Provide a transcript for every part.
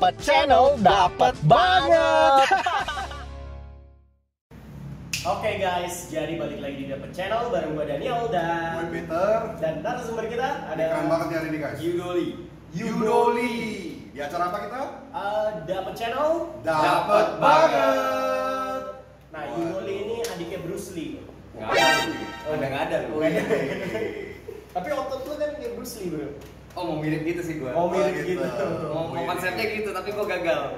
Dapat channel, dapat banget. Oke guys, jadi balik lagi di Dapat Channel bareng gue Daniel dan gue Peter. Dan narasumber kita ada keren banget hari ini guys. Yudoli. Di acara apa kita? Dapat Channel, Dapat banget. Nah, Yudoli ini adiknya Bruce Lee. Nggak ada lu. Tapi otot lu kan kayak Bruce Lee bro. Oh mau mirip gitu sih gue. Oh mirip gitu. Mau konsepnya gitu tapi gue gagal.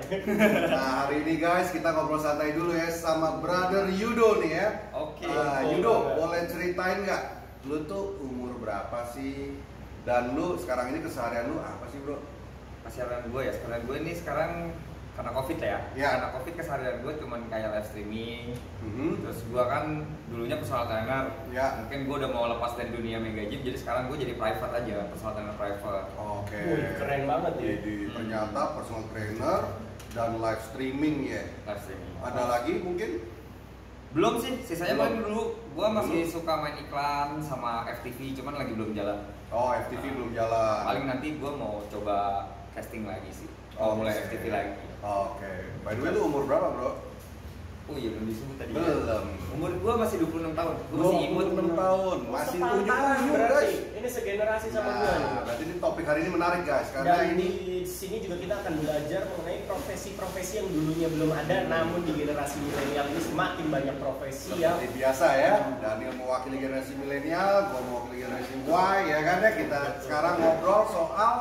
Nah hari ini guys kita ngobrol santai dulu ya sama brother Yudo nih ya. Oke. Yudo boleh ceritain nggak? Lu tuh umur berapa sih? Dan lu sekarang ini keseharian lu apa sih bro? Keseharian gue ya, keseharian gue ini sekarang karena covid ya. Karena covid keseharian gue cuman kayak live streaming. Terus gue kan dulunya personal trainer. Mungkin gue udah mau lepas dari dunia mega gym, jadi sekarang gue jadi private aja, personal trainer private. Oke. Keren banget ya. Jadi ternyata personal trainer dan live streaming ya. Live streaming. Ada lagi mungkin? Belum sih, sisanya paling dulu gue masih suka main iklan sama FTV, cuman lagi belum jalan. Oh FTV belum jalan. Paling nanti gue mau coba casting lagi sih. Mulai FTV lagi. Oke. By the way lu umur berapa bro? Oh iya belum disebut tadi. Belum. Umur gue masih 26 tahun. Gue masih imut 26 tahun. Masih Sepantaran unyu berarti. guys. Ini segenerasi sama gue nih. Berarti ini topik hari ini menarik guys karena Dan ini di sini juga kita akan belajar mengenai profesi-profesi yang dulunya belum ada, namun di generasi milenial ini semakin banyak profesi yang seperti biasa ya. Daniel mewakili generasi milenial, gue mewakili generasi Y ya kan ya. Kita sekarang ngobrol soal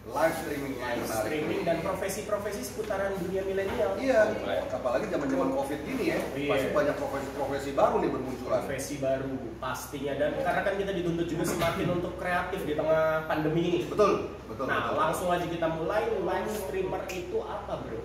live streaming yang menarik. streaming dan profesi-profesi seputaran dunia milenial. Iya, apalagi zaman-zaman Covid gini ya, Iya. pasti banyak profesi-profesi baru nih bermunculan. Profesi baru pastinya, dan karena kan kita dituntut juga semakin untuk kreatif di tengah pandemi ini. Betul. Nah, langsung aja kita mulai. Live streamer itu apa, bro?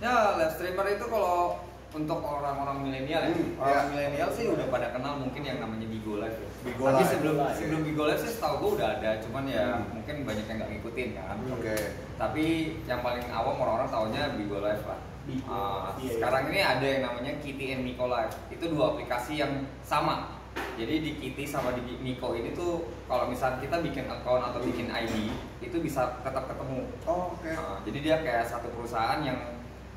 Ya, live streamer itu kalau untuk orang-orang milenial ya, orang milenial sih udah pada kenal mungkin yang namanya Bigo Live ya. Bigo Tapi Live. sebelum Bigo Live sih setahu gue udah ada, cuman ya mungkin banyak yang nggak ngikutin kan. Oke. Tapi yang paling awam orang-orang taunya Bigo Live lah. Bigo, iya. Sekarang ini ada yang namanya Kitty and Miko Live. Itu dua aplikasi yang sama. Jadi di Kitty sama di Miko ini tuh kalau misalnya kita bikin account atau bikin ID itu bisa tetap ketemu. Oke. Jadi dia kayak satu perusahaan yang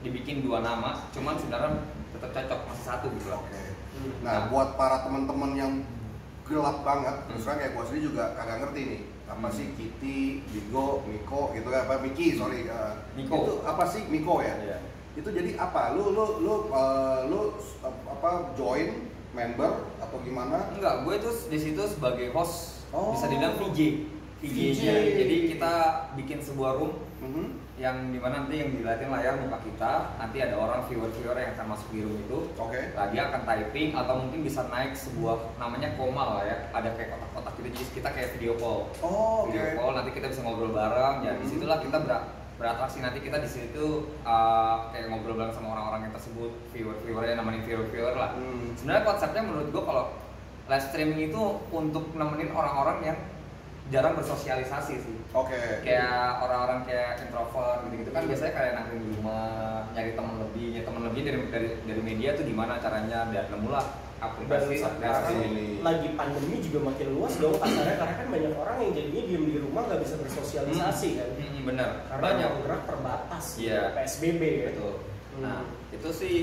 dibikin dua nama, cuman sebenarnya tetap cocok masih satu gitu loh. Oke. Nah, buat para teman-teman yang gelap banget, terus terang kayak gue sendiri juga kagak ngerti nih apa sih Kitty, Bigo, Miko gitu kan, apa Miki, sorry. Miko. Itu apa sih Miko ya? Iya. Itu jadi apa? Lu apa join member atau gimana? Enggak, gue itu di situ sebagai host, Oh. bisa dibilang VJ. VJ. Jadi kita bikin sebuah room yang dimana nanti yang dilihatin layar muka kita, nanti ada orang viewer yang akan masuk di room itu. Oke. Nah, dia akan typing atau mungkin bisa naik sebuah namanya komal lah ya, ada kayak kotak-kotak gitu, jadi kita kayak video call. Oh, oke. Video call nanti kita bisa ngobrol bareng. Ya disitulah kita beratraksi, nanti kita di situ kayak ngobrol bareng sama orang-orang yang tersebut, viewer yang nemenin viewer lah. Sebenarnya konsepnya menurut gua kalau live streaming itu untuk nemenin orang-orang yang jarang bersosialisasi sih. Oke. Kayak orang-orang kayak introvert gitu kan biasanya kayak nangkring di rumah, nyari teman lebih dari media tuh gimana caranya, dan nemulah aplikasi Sekarang ini. lagi pandemi juga makin luas dong pasarnya, karena kan banyak orang yang jadinya diem di rumah nggak bisa bersosialisasi kan. Bener. Karena Banyak. gerak terbatas. Iya. PSBB ya. Betul. Nah, itu sih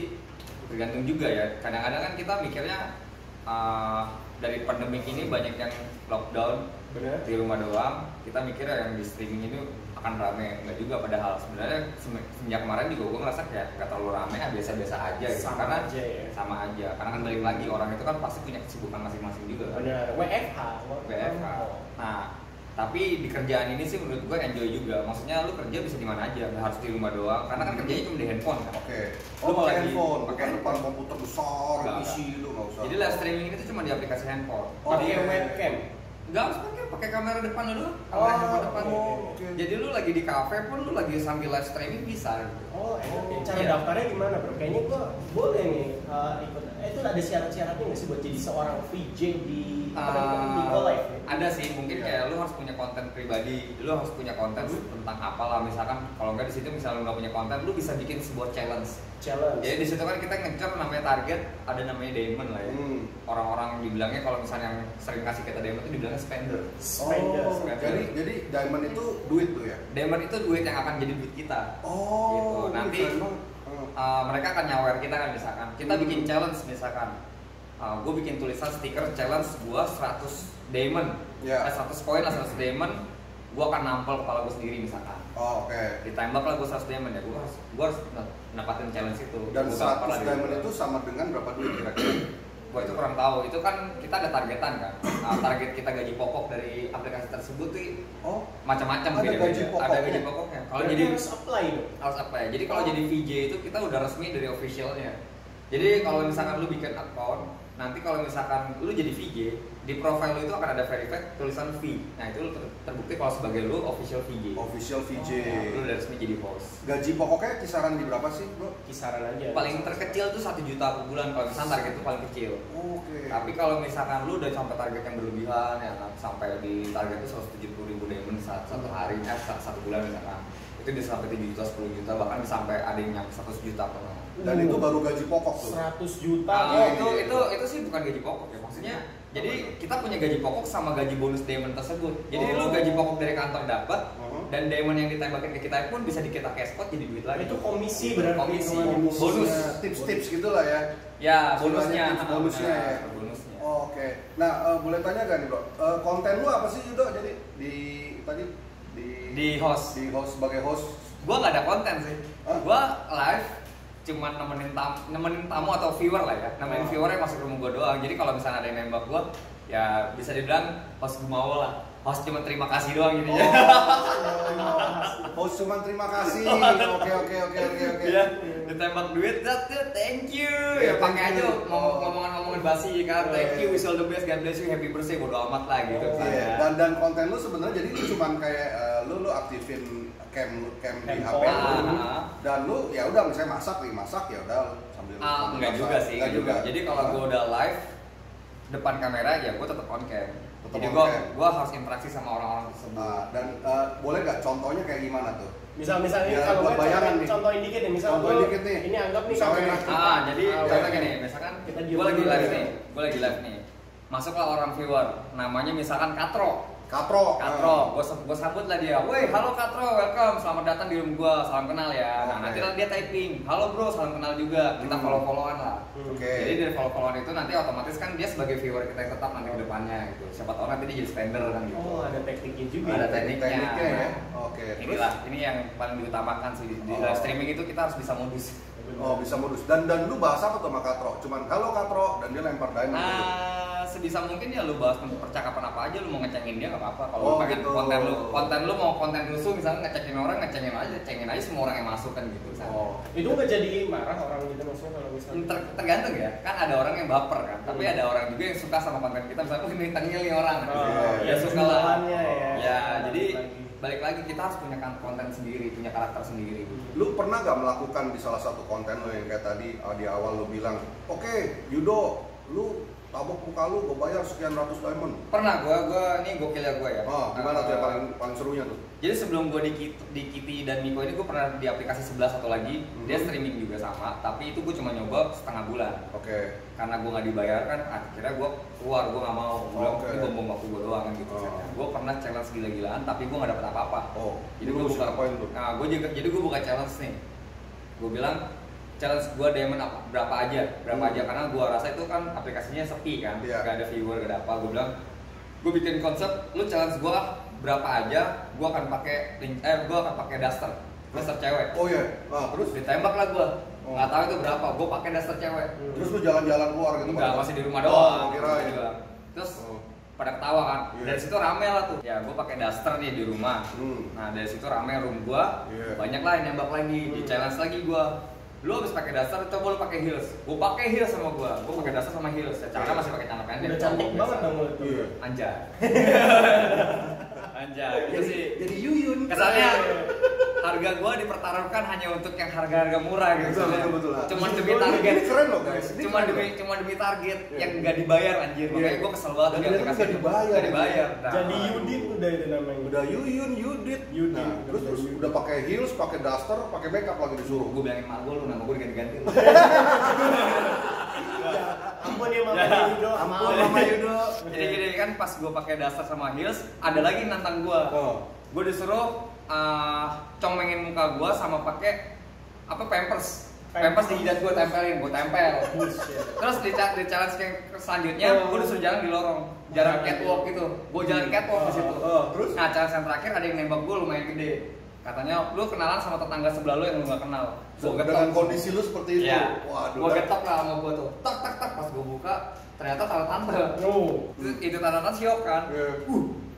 tergantung juga ya. Kadang-kadang kan kita mikirnya dari pandemik ini banyak yang lockdown. Bener. Di rumah doang, kita mikirnya yang di streaming ini akan rame. Enggak juga, padahal sebenarnya semenjak kemarin juga gue ngerasa kayak gak terlalu rame, biasa-biasa aja gitu. Sama aja ya. Sama aja, karena kan balik lagi orang itu kan pasti punya kesibukan masing-masing juga kan. Bener. WFH. Nah, tapi di kerjaan ini sih menurut gue enjoy juga. Maksudnya lu kerja bisa di mana aja, nggak harus di rumah doang. Karena kan kerjanya cuma di handphone kan. Oke. Lu Pakai lagi handphone, pakai bukan depan komputer besar, Nggak. isi itu nggak usah. Jadi live streaming itu cuma di aplikasi handphone. Pakai webcam. Nggak harus pakai kamera depan lu doang. Kamera handphone depan. oke. Jadi lu lagi di cafe pun lu lagi sambil live streaming bisa gitu. Oh, enak ya. Cara Iya. daftarnya gimana bro? Kayaknya gua boleh nih ikut. Itu ada syarat-syaratnya nggak sih buat jadi seorang VJ di Bigo Live? Ya? ada sih, mungkin Iya. kayak lu harus punya konten pribadi, lu harus punya konten tentang apalah, misalkan kalau nggak di situ misalnya lu nggak punya konten, lu bisa bikin sebuah challenge. Jadi di situ kan kita ngejar namanya target, ada namanya diamond lah ya. Orang-orang dibilangnya kalau misalnya yang sering kasih kita diamond itu dibilangnya spender. Jadi diamond itu duit tuh ya? Diamond itu duit yang akan jadi duit kita. Gitu. Nanti mereka akan nyawer kita kan, misalkan kita bikin challenge misalkan. Gue bikin tulisan stiker challenge gue 100 diamond, 100 poin lah, 100 diamond, gue akan nampol kepala gue sendiri misalkan. Ditembak lah gue 100 diamond ya, gue harus dapatin challenge itu. Dan 100 diamond itu sama dengan berapa duit kira-kira? Gue itu kurang tahu, itu kan kita ada targetan kan. Target kita gaji pokok dari aplikasi tersebut tuh macam-macam beda-beda. Ada gaji pokoknya. Kalau jadi harus apply dong. Harus apply. Jadi kalau jadi VJ itu kita udah resmi dari officialnya. Jadi kalau misalkan lu bikin account, nanti kalau misalkan lu jadi VJ, di profile lu itu akan ada verified tulisan V. Nah itu lu terbukti kalau sebagai lu official VJ. Official VJ. Lu udah resmi jadi host. Gaji pokoknya kisaran di berapa sih, bro? Kisaran aja. Paling terkecil tuh 1 juta per bulan kalau misalkan target itu paling kecil. Tapi kalau misalkan lu udah sampai target yang berlebihan ya, sampai di target itu 170.000 diamond satu hari, satu bulan misalkan, itu bisa sampai 7 juta, 10 juta, bahkan bisa sampai ada yang nyampe 100 juta per bulan. Dan itu baru gaji pokok tuh. 100 juta. Itu sih bukan gaji pokok ya, maksudnya. Jadi kita punya gaji pokok sama gaji bonus diamond tersebut. Jadi lu gaji pokok dari kantor dapat, dan diamond yang ditembakin ke kita pun bisa kita cashpot jadi duit lagi. Itu komisi berarti. Komisi. Bonus. Tips-tips gitulah ya. Ya, bonusnya. Bonusnya ya. Bonusnya. Oke. Nah, boleh tanya gak nih, bro? Konten lu apa sih, Yudo? Jadi di host sebagai host. Gua nggak ada konten sih. Gua live cuman nemenin tamu atau viewer lah ya. Nemenin viewer yang masuk rumah gua doang. Jadi kalau misalnya ada yang nembak gua, ya bisa dibilang host gumawa lah. Host cuma terima kasih doang gitu ya. Host cuma terima kasih. Oke. Ya, ditembak duit, thank you. Ya pakai aja ngomongan basi kan. Thank you, wish all the best, God bless you, happy birthday, bodo amat lah gitu. Dan konten lu sebenarnya jadi lu cuman kayak lu aktifin cam di HP lu. Dan lu ya udah misalnya masak ya udah sambil enggak juga sih. Jadi kalau gua udah live depan kamera ya gua tetap on cam. Jadi gua harus interaksi sama orang-orang tersebut. Dan boleh nggak contohnya kayak gimana tuh? Misalnya Ya, kalau bayangan nih. contohin dikit nih, Contohin dikit nih. Ini anggap nih Misalnya kamera. Jadi contoh gini, misalkan gua lagi live nih. Masuklah orang viewer, namanya misalkan Katro, gua sambut lah dia. Woi, halo Katro, welcome, selamat datang di room gua, salam kenal ya. Nah, nanti dia typing, halo bro, salam kenal juga. Kita follow-followan lah. Jadi dari follow-followan itu nanti otomatis kan dia sebagai viewer kita yang tetap nanti ke depannya gitu. Siapa tahu nanti dia jadi spender kan gitu. Ada tekniknya juga. Ada tekniknya ya. Ini yang paling diutamakan sih di live streaming itu kita harus bisa modus. Bisa modus. Dan lu bahas apa tuh sama Katro? Cuman halo Katro dan dia lempar diamond gitu. Sebisa mungkin ya lu bahas percakapan apa aja, lu mau ngecengin dia nggak apa-apa. Kalau lu pengen gitu. konten lu mau konten rusuh misalnya ngecengin orang, cengin aja semua orang yang masuk kan gitu. Itu nggak jadi marah orang gitu maksudnya kalau misalnya. Tergantung ya, kan ada orang yang baper kan, tapi ada orang juga yang suka sama konten kita, misalnya ini tengil nih orang, ya suka lah. Ya, jadi balik lagi kita harus punya konten sendiri, punya karakter sendiri. Lu pernah gak melakukan di salah satu konten lo yang kayak tadi di awal lu bilang, oke, Yudo, lu tabok muka lu, gue bayar sekian ratus diamond? Pernah, gue ini gokil ya gue ya. Gimana tuh yang paling serunya tuh? Jadi sebelum gue di Kitty dan Miko ini gue pernah di aplikasi sebelah satu lagi, dia streaming juga sama, tapi itu gue cuma nyoba setengah bulan. Karena gue nggak dibayar kan, akhirnya gue keluar, gue nggak mau, gue bilang ini bom waktu gue doang kan gitu. Gue pernah challenge gila-gilaan, tapi gue nggak dapet apa-apa. Jadi gue buka challenge nih, gue bilang challenge gue diamond berapa aja, karena gue rasa itu kan aplikasinya sepi kan, gak ada viewer, gak ada apa. Gue bilang, gue bikin konsep, lu challenge gue berapa aja, gue akan pakai daster cewek. Terus ditembak lah gue, nggak tahu itu berapa, gue pakai daster cewek. Terus lu jalan-jalan keluar gitu? Enggak, masih di rumah doang. Kirain. Terus pada ketawa kan, dari situ rame lah tuh. Ya gue pakai daster nih di rumah. Nah dari situ rame room gue, banyak lah yang nembak lagi, di challenge lagi gue. Lu habis pakai daster, coba lu pakai heels. Gue pakai heels sama gue pakai daster sama heels. Cara masih pakai celana pendek. Udah cantik banget dong lu. Anjay. Itu sih. Jadi Yuyun. Kesannya harga gue dipertaruhkan hanya untuk yang harga-harga murah gitu. Betul. Cuman demi target. Ini keren loh guys. Cuma demi target yang nggak dibayar anjir. Makanya gue kesel banget. Dan ternyata nggak dibayar. Nah, Jadi Yudit udah itu namanya. Udah Yudit. Nah, terus udah pakai heels, pakai duster, pakai makeup lagi disuruh. gue bilangin mak gue lu nama gue diganti-ganti lu. Ampun ya Mama Yudo. Ampun Mama Yudo. Jadi gini kan pas gue pakai duster sama heels, ada lagi nantang gue. Gue disuruh comengin muka gue sama pakai apa pampers di jidat gue tempel. Terus di challenge yang selanjutnya gue disuruh jalan di lorong, jalan catwalk gitu. Gue jalan catwalk di situ. Terus? Nah challenge yang terakhir ada yang nembak gue lumayan gede. Katanya lu kenalan sama tetangga sebelah lu yang lu gak kenal. Dengan kondisi lu seperti itu. Iya. Waduh. Gue getok lah sama gue tuh. Tak pas gue buka ternyata tante. Itu tante syok kan.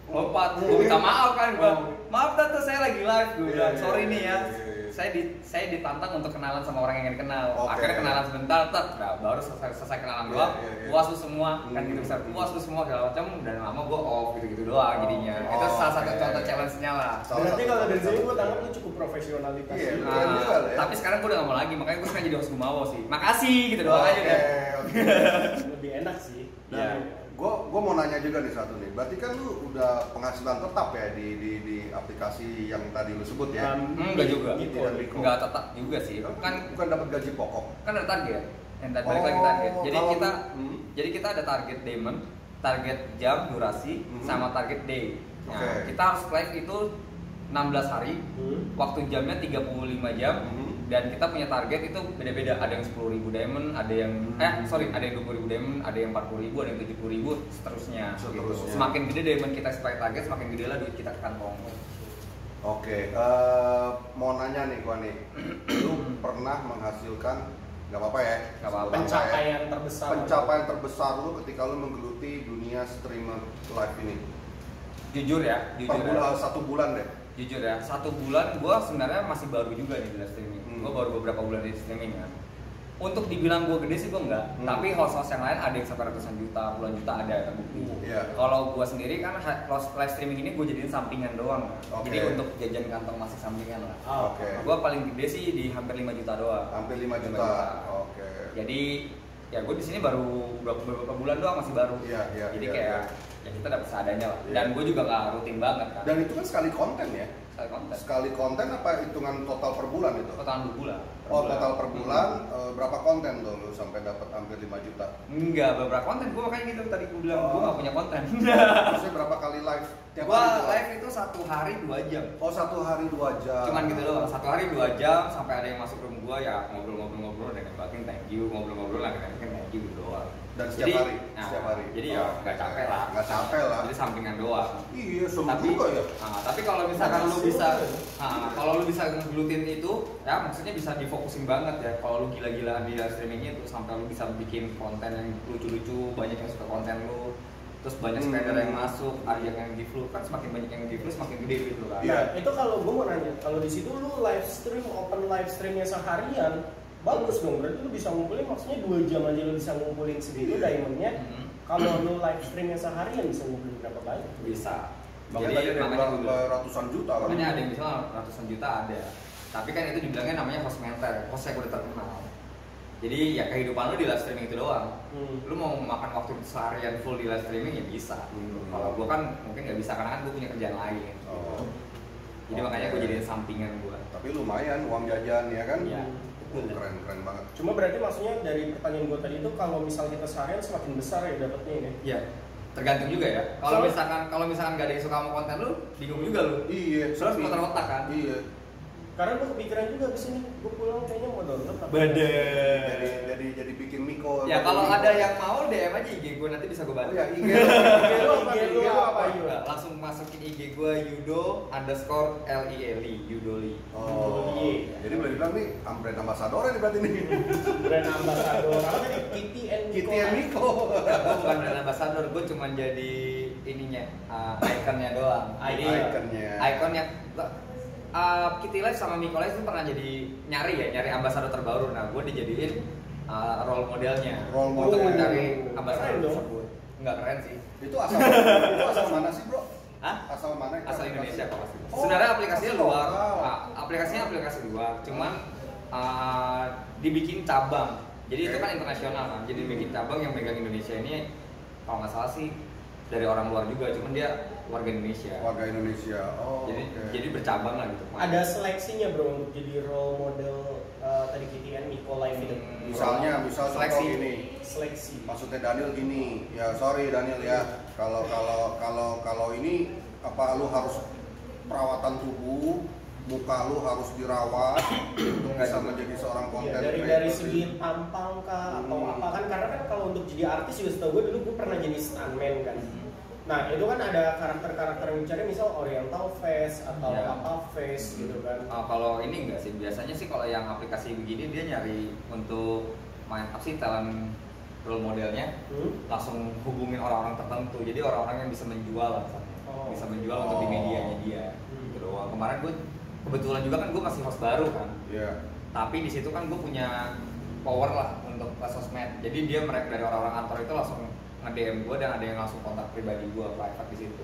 Lompat, gue minta maaf kan, gue maaf tante saya lagi live, gue bilang sorry nih ya, saya ditantang untuk kenalan sama orang yang ingin dikenal. Akhirnya kenalan sebentar, baru selesai kenalan doang, puas lu semua, kan gitu besar, puas lu semua segala macam, dan lama gue off gitu doang jadinya. Itu salah satu contoh challenge-nya lah. Berarti kalau dari sini gue tangkap lu cukup profesionalitas. Tapi sekarang gue udah gak mau lagi, makanya gue sekarang jadi host Gumawo sih. Makasih gitu doang aja deh. Lebih enak sih. Gue mau nanya juga nih satu nih, berarti kan lu udah penghasilan tetap ya di aplikasi yang tadi lu sebut ya? Enggak juga, enggak tetap juga sih. Bukan dapat gaji pokok? Kan ada target, yang tadi balik lagi target. Jadi kita ada target diamond, target jam durasi, sama target day. Nah, kita harus live itu 16 hari, waktu jamnya 35 jam. Dan kita punya target itu beda-beda, ada yang 10.000 diamond, ada yang ada yang 20.000 diamond, ada yang 40.000, ada yang 70.000, seterusnya. Gitu. Semakin gede diamond kita sesuai target, semakin gede lah duit kita ke kantong. Oke, mau nanya nih gua nih, lu pernah menghasilkan, nggak apa-apa ya, pencapaian terbesar lu ketika lu menggeluti dunia streamer live ini? Jujur ya. Satu bulan deh. Jujur ya, 1 bulan gue sebenarnya masih baru juga nih di live streaming. Gue baru beberapa bulan di streaming kan. Untuk dibilang gue gede sih gue enggak, tapi host-host yang lain ada yang sampai ratusan juta, puluhan juta ada terbukti. Kalau gue sendiri kan live streaming ini gue jadiin sampingan doang kan. Jadi untuk jajan kantong masih sampingan lah. Gue paling gede sih di hampir 5 juta doang. Hampir 5 juta. Jadi ya gue di sini baru beberapa bulan doang, masih baru. Jadi kayak ya kita dapat seadanya lah. Dan gue juga nggak rutin banget kan. Dan itu kan sekali konten ya? Sekali konten apa hitungan total per bulan itu? Total 2 bulan. Total per bulan. Berapa konten tuh lu sampai dapat hampir 5 juta? Enggak, beberapa konten. Gue makanya gitu tadi gue bilang gue nggak punya konten. Maksudnya berapa kali live? Gue live itu 1 hari 2 jam. 1 hari 2 jam. Cuman gitu doang. 1 hari 2 jam sampai ada yang masuk room gue ya ngobrol-ngobrol dan nembakin thank you, ngobrol-ngobrol lagi nembakin thank you gitu doang. Dan setiap hari. Jadi ya nggak capek lah. Nggak capek lah. Jadi sampingan doang. Iya, seru juga ya. Tapi kalau misalkan lu bisa ngelutin itu, ya maksudnya bisa difokusin banget ya. Kalau lu gila-gilaan di live streamingnya itu sampai lu bisa bikin konten yang lucu-lucu, banyak yang suka konten lu. Terus banyak spender yang masuk, ada yang give lu, kan semakin banyak yang give lu semakin gede gitu kan. Iya, itu kalau gue mau nanya, kalau di situ lu live stream, open live streamnya seharian, bagus dong, berarti lu bisa ngumpulin, maksudnya 2 jam aja lu bisa ngumpulin segitu diamondnya. Kalau lu live streamnya seharian bisa ngumpulin berapa banyak? Bisa. Jadi ratusan juta kan? Makanya ada yang bisa ratusan juta ada. Tapi kan itu dibilangnya namanya host mentor, host yang udah terkenal. Jadi ya kehidupan lu di live streaming itu doang. Lu mau makan waktu seharian full di live streaming ya bisa. Kalau gua kan mungkin nggak bisa karena kan gua punya kerjaan lain. Jadi makanya gua jadiin sampingan gua. Tapi lumayan uang jajan ya kan? Iya. Keren banget. Cuma berarti maksudnya dari pertanyaan gua tadi itu kalau misal kita seharian semakin besar ya dapatnya ini. Iya. Tergantung juga ya. Kalau misalkan nggak ada yang suka sama konten lu, bingung juga lu. Iya. Terus kotak-kotak kan? Iya. Karena gue kepikiran juga abis ini gue pulang kayaknya mau download jadi bikin Miko. Ya kalau ada yang mau DM aja IG gue, nanti bisa gue bantu. Ya IG lu apa? Langsung masukin IG gue Yudo_LIELI Yudoli. Jadi boleh dibilang nih brand ambassador nih berarti nih. Brand ambassador. Apa tadi? Kitty and Miko. Gue bukan brand ambassador, gue cuma jadi ininya, ikonnya doang. Ikonnya. Kitty Live sama Miko Live itu pernah jadi nyari ambasador terbaru. Nah, gue dijadiin role modelnya untuk mencari ambasador tersebut. Enggak keren sih. Itu asal mana sih, Bro? Asal mana? Asal Indonesia kok pasti. Oh, Sebenarnya aplikasinya asal luar, lokal. aplikasinya aplikasi luar, cuman dibikin cabang. Jadi itu kan internasional kan, jadi bikin cabang yang megang Indonesia ini kalau nggak salah sih dari orang luar juga, cuman dia warga Indonesia. Warga Indonesia. Oh. Jadi bercabang lah gitu. Ada seleksinya bro untuk jadi role model tadi KTN Miko Live itu. Misal seleksi contoh gini. Seleksi. Maksudnya Daniel gini, ya sorry Daniel ya, kalau ini apa lu harus perawatan tubuh, muka lu harus dirawat untuk bisa menjadi seorang konten dari segi tampang kah atau apa kan, karena kan kalau untuk jadi artis juga setahu gue dulu gue pernah jadi stuntman kan. Nah itu kan ada karakter-karakter yang dicari, misal oriental face atau apa face gitu kan. Kalau ini enggak sih, biasanya sih kalau yang aplikasi begini dia nyari untuk main apa sih talent role modelnya, langsung hubungin orang-orang tertentu, jadi orang-orang yang bisa menjual lah, bisa menjual untuk di medianya dia gitu doang. Kemarin gue kebetulan juga kan gue masih host baru kan, tapi di situ kan gue punya power lah untuk sosmed, jadi dia mereka dari orang-orang kantor itu langsung nge-DM gue dan ada yang langsung kontak pribadi gue private di situ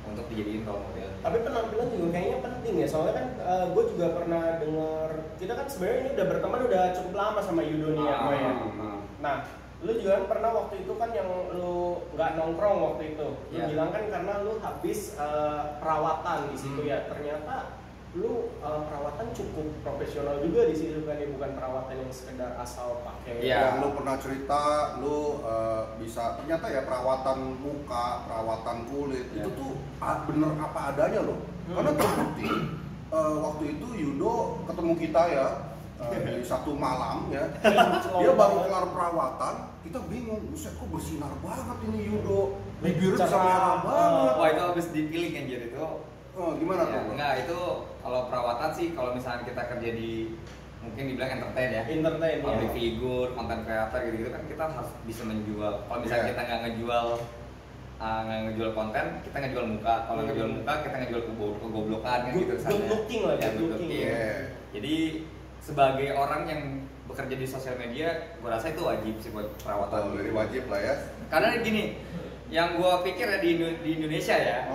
untuk dijadiin role model. Tapi penampilan juga kayaknya penting ya, soalnya kan gue juga pernah dengar, kita kan sebenarnya ini udah berteman udah cukup lama sama Yudo nih ya. Nah, lu juga kan pernah waktu itu kan yang lu nggak nongkrong waktu itu, lu bilang kan karena lu habis perawatan di situ ya, ternyata lu perawatan cukup profesional juga di situ kan ya, bukan perawatan yang sekedar asal pakai. Yang lu pernah cerita, lu bisa ternyata ya perawatan muka, perawatan kulit itu tuh bener apa adanya loh. Karena terbukti waktu itu Yudo ketemu kita ya di satu malam ya, dia baru kelar perawatan, kita bingung, buset kok bersinar banget ini Yudo, bibirnya bisa merah banget. Wah itu habis dipilih kan jadi itu. Gimana tuh? Enggak, itu kalau perawatan sih kalau misalnya kita kerja di mungkin dibilang entertain ya, public figure, content creator gitu-gitu kan kita harus bisa menjual. Kalau misalnya kita nggak ngejual konten, kita ngejual muka. Kalau ngejual muka, kita ngejual kegoblokan kan gitu. Good looking lah, good looking. Jadi sebagai orang yang bekerja di sosial media, gue rasa itu wajib sih buat perawatan. Jadi wajib lah ya. Karena gini, yang gue pikir ya di Indonesia ya,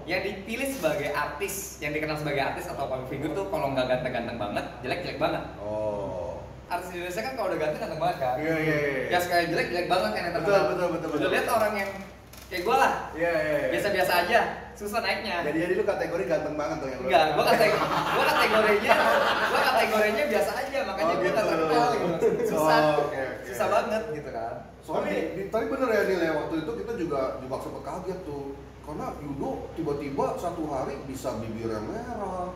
yang dipilih sebagai artis, yang dikenal sebagai artis atau public figure tuh kalau nggak ganteng-ganteng banget, jelek-jelek banget. Artis di Indonesia kan kalau udah ganteng banget kan. Ya sekali jelek banget kan yang terkenal. Betul. Udah lihat orang yang kayak gue lah, biasa-biasa aja, susah naiknya. Jadi lu kategori ganteng banget tuh yang lu. Enggak, gue kategorinya biasa aja, makanya gue nggak terkenal gitu. Susah banget gitu kan. Soalnya tapi bener ya Nil ya, waktu itu kita juga sempat kaget tuh. Karena Yudo tiba-tiba satu hari bisa bibirnya merah,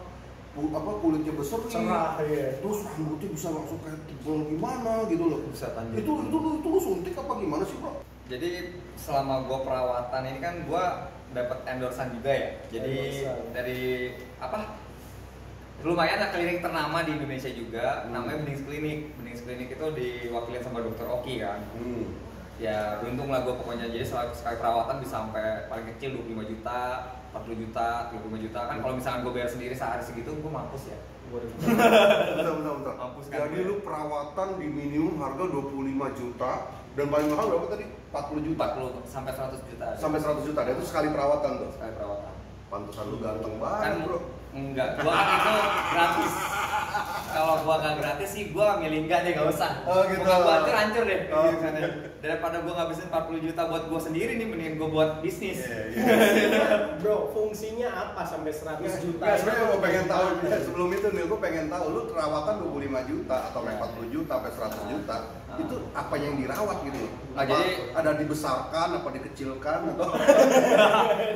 kulitnya berseri, cerah, terus rambutnya bisa langsung kayak tebal gimana gitu loh. Bisa tanjung. Itu lu suntik apa gimana sih bro? Jadi selama gue perawatan ini kan gue dapat endorsan juga ya. Jadi dari apa? Lumayan ada klinik ternama di Indonesia juga, namanya Benings Clinic. Benings Clinic itu diwakilin sama Dr. Oki kan. Ya beruntung lah gue pokoknya, jadi sekali perawatan bisa sampai paling kecil 25 juta, 40 juta, 35 juta kan. Kalau misalkan gue bayar sendiri sehari segitu, gue mampus ya. Betul. Mampus kan. Jadi lu perawatan di minimum harga 25 juta dan paling mahal berapa tadi? 40 juta? 40 sampai 100 juta. Sampai 100 juta, dan itu sekali perawatan tuh? Sekali perawatan. Pantesan lu ganteng banget Kan bro. Enggak, gua kan itu gratis. Kalau gua nggak gratis sih gua milih enggak deh, nggak usah. Gitu. Muka gua hancur deh. Daripada gua ngabisin 40 juta buat gua sendiri nih, mendingan gua buat bisnis. Bro, fungsinya apa sampai 100 juta? Ya sebenarnya gua pengen tahu sebelum itu nih, gua pengen tahu lu perawatan 25 juta atau 40 juta sampai 100 juta. Itu apa yang dirawat gitu? Nah, jadi ada dibesarkan apa dikecilkan atau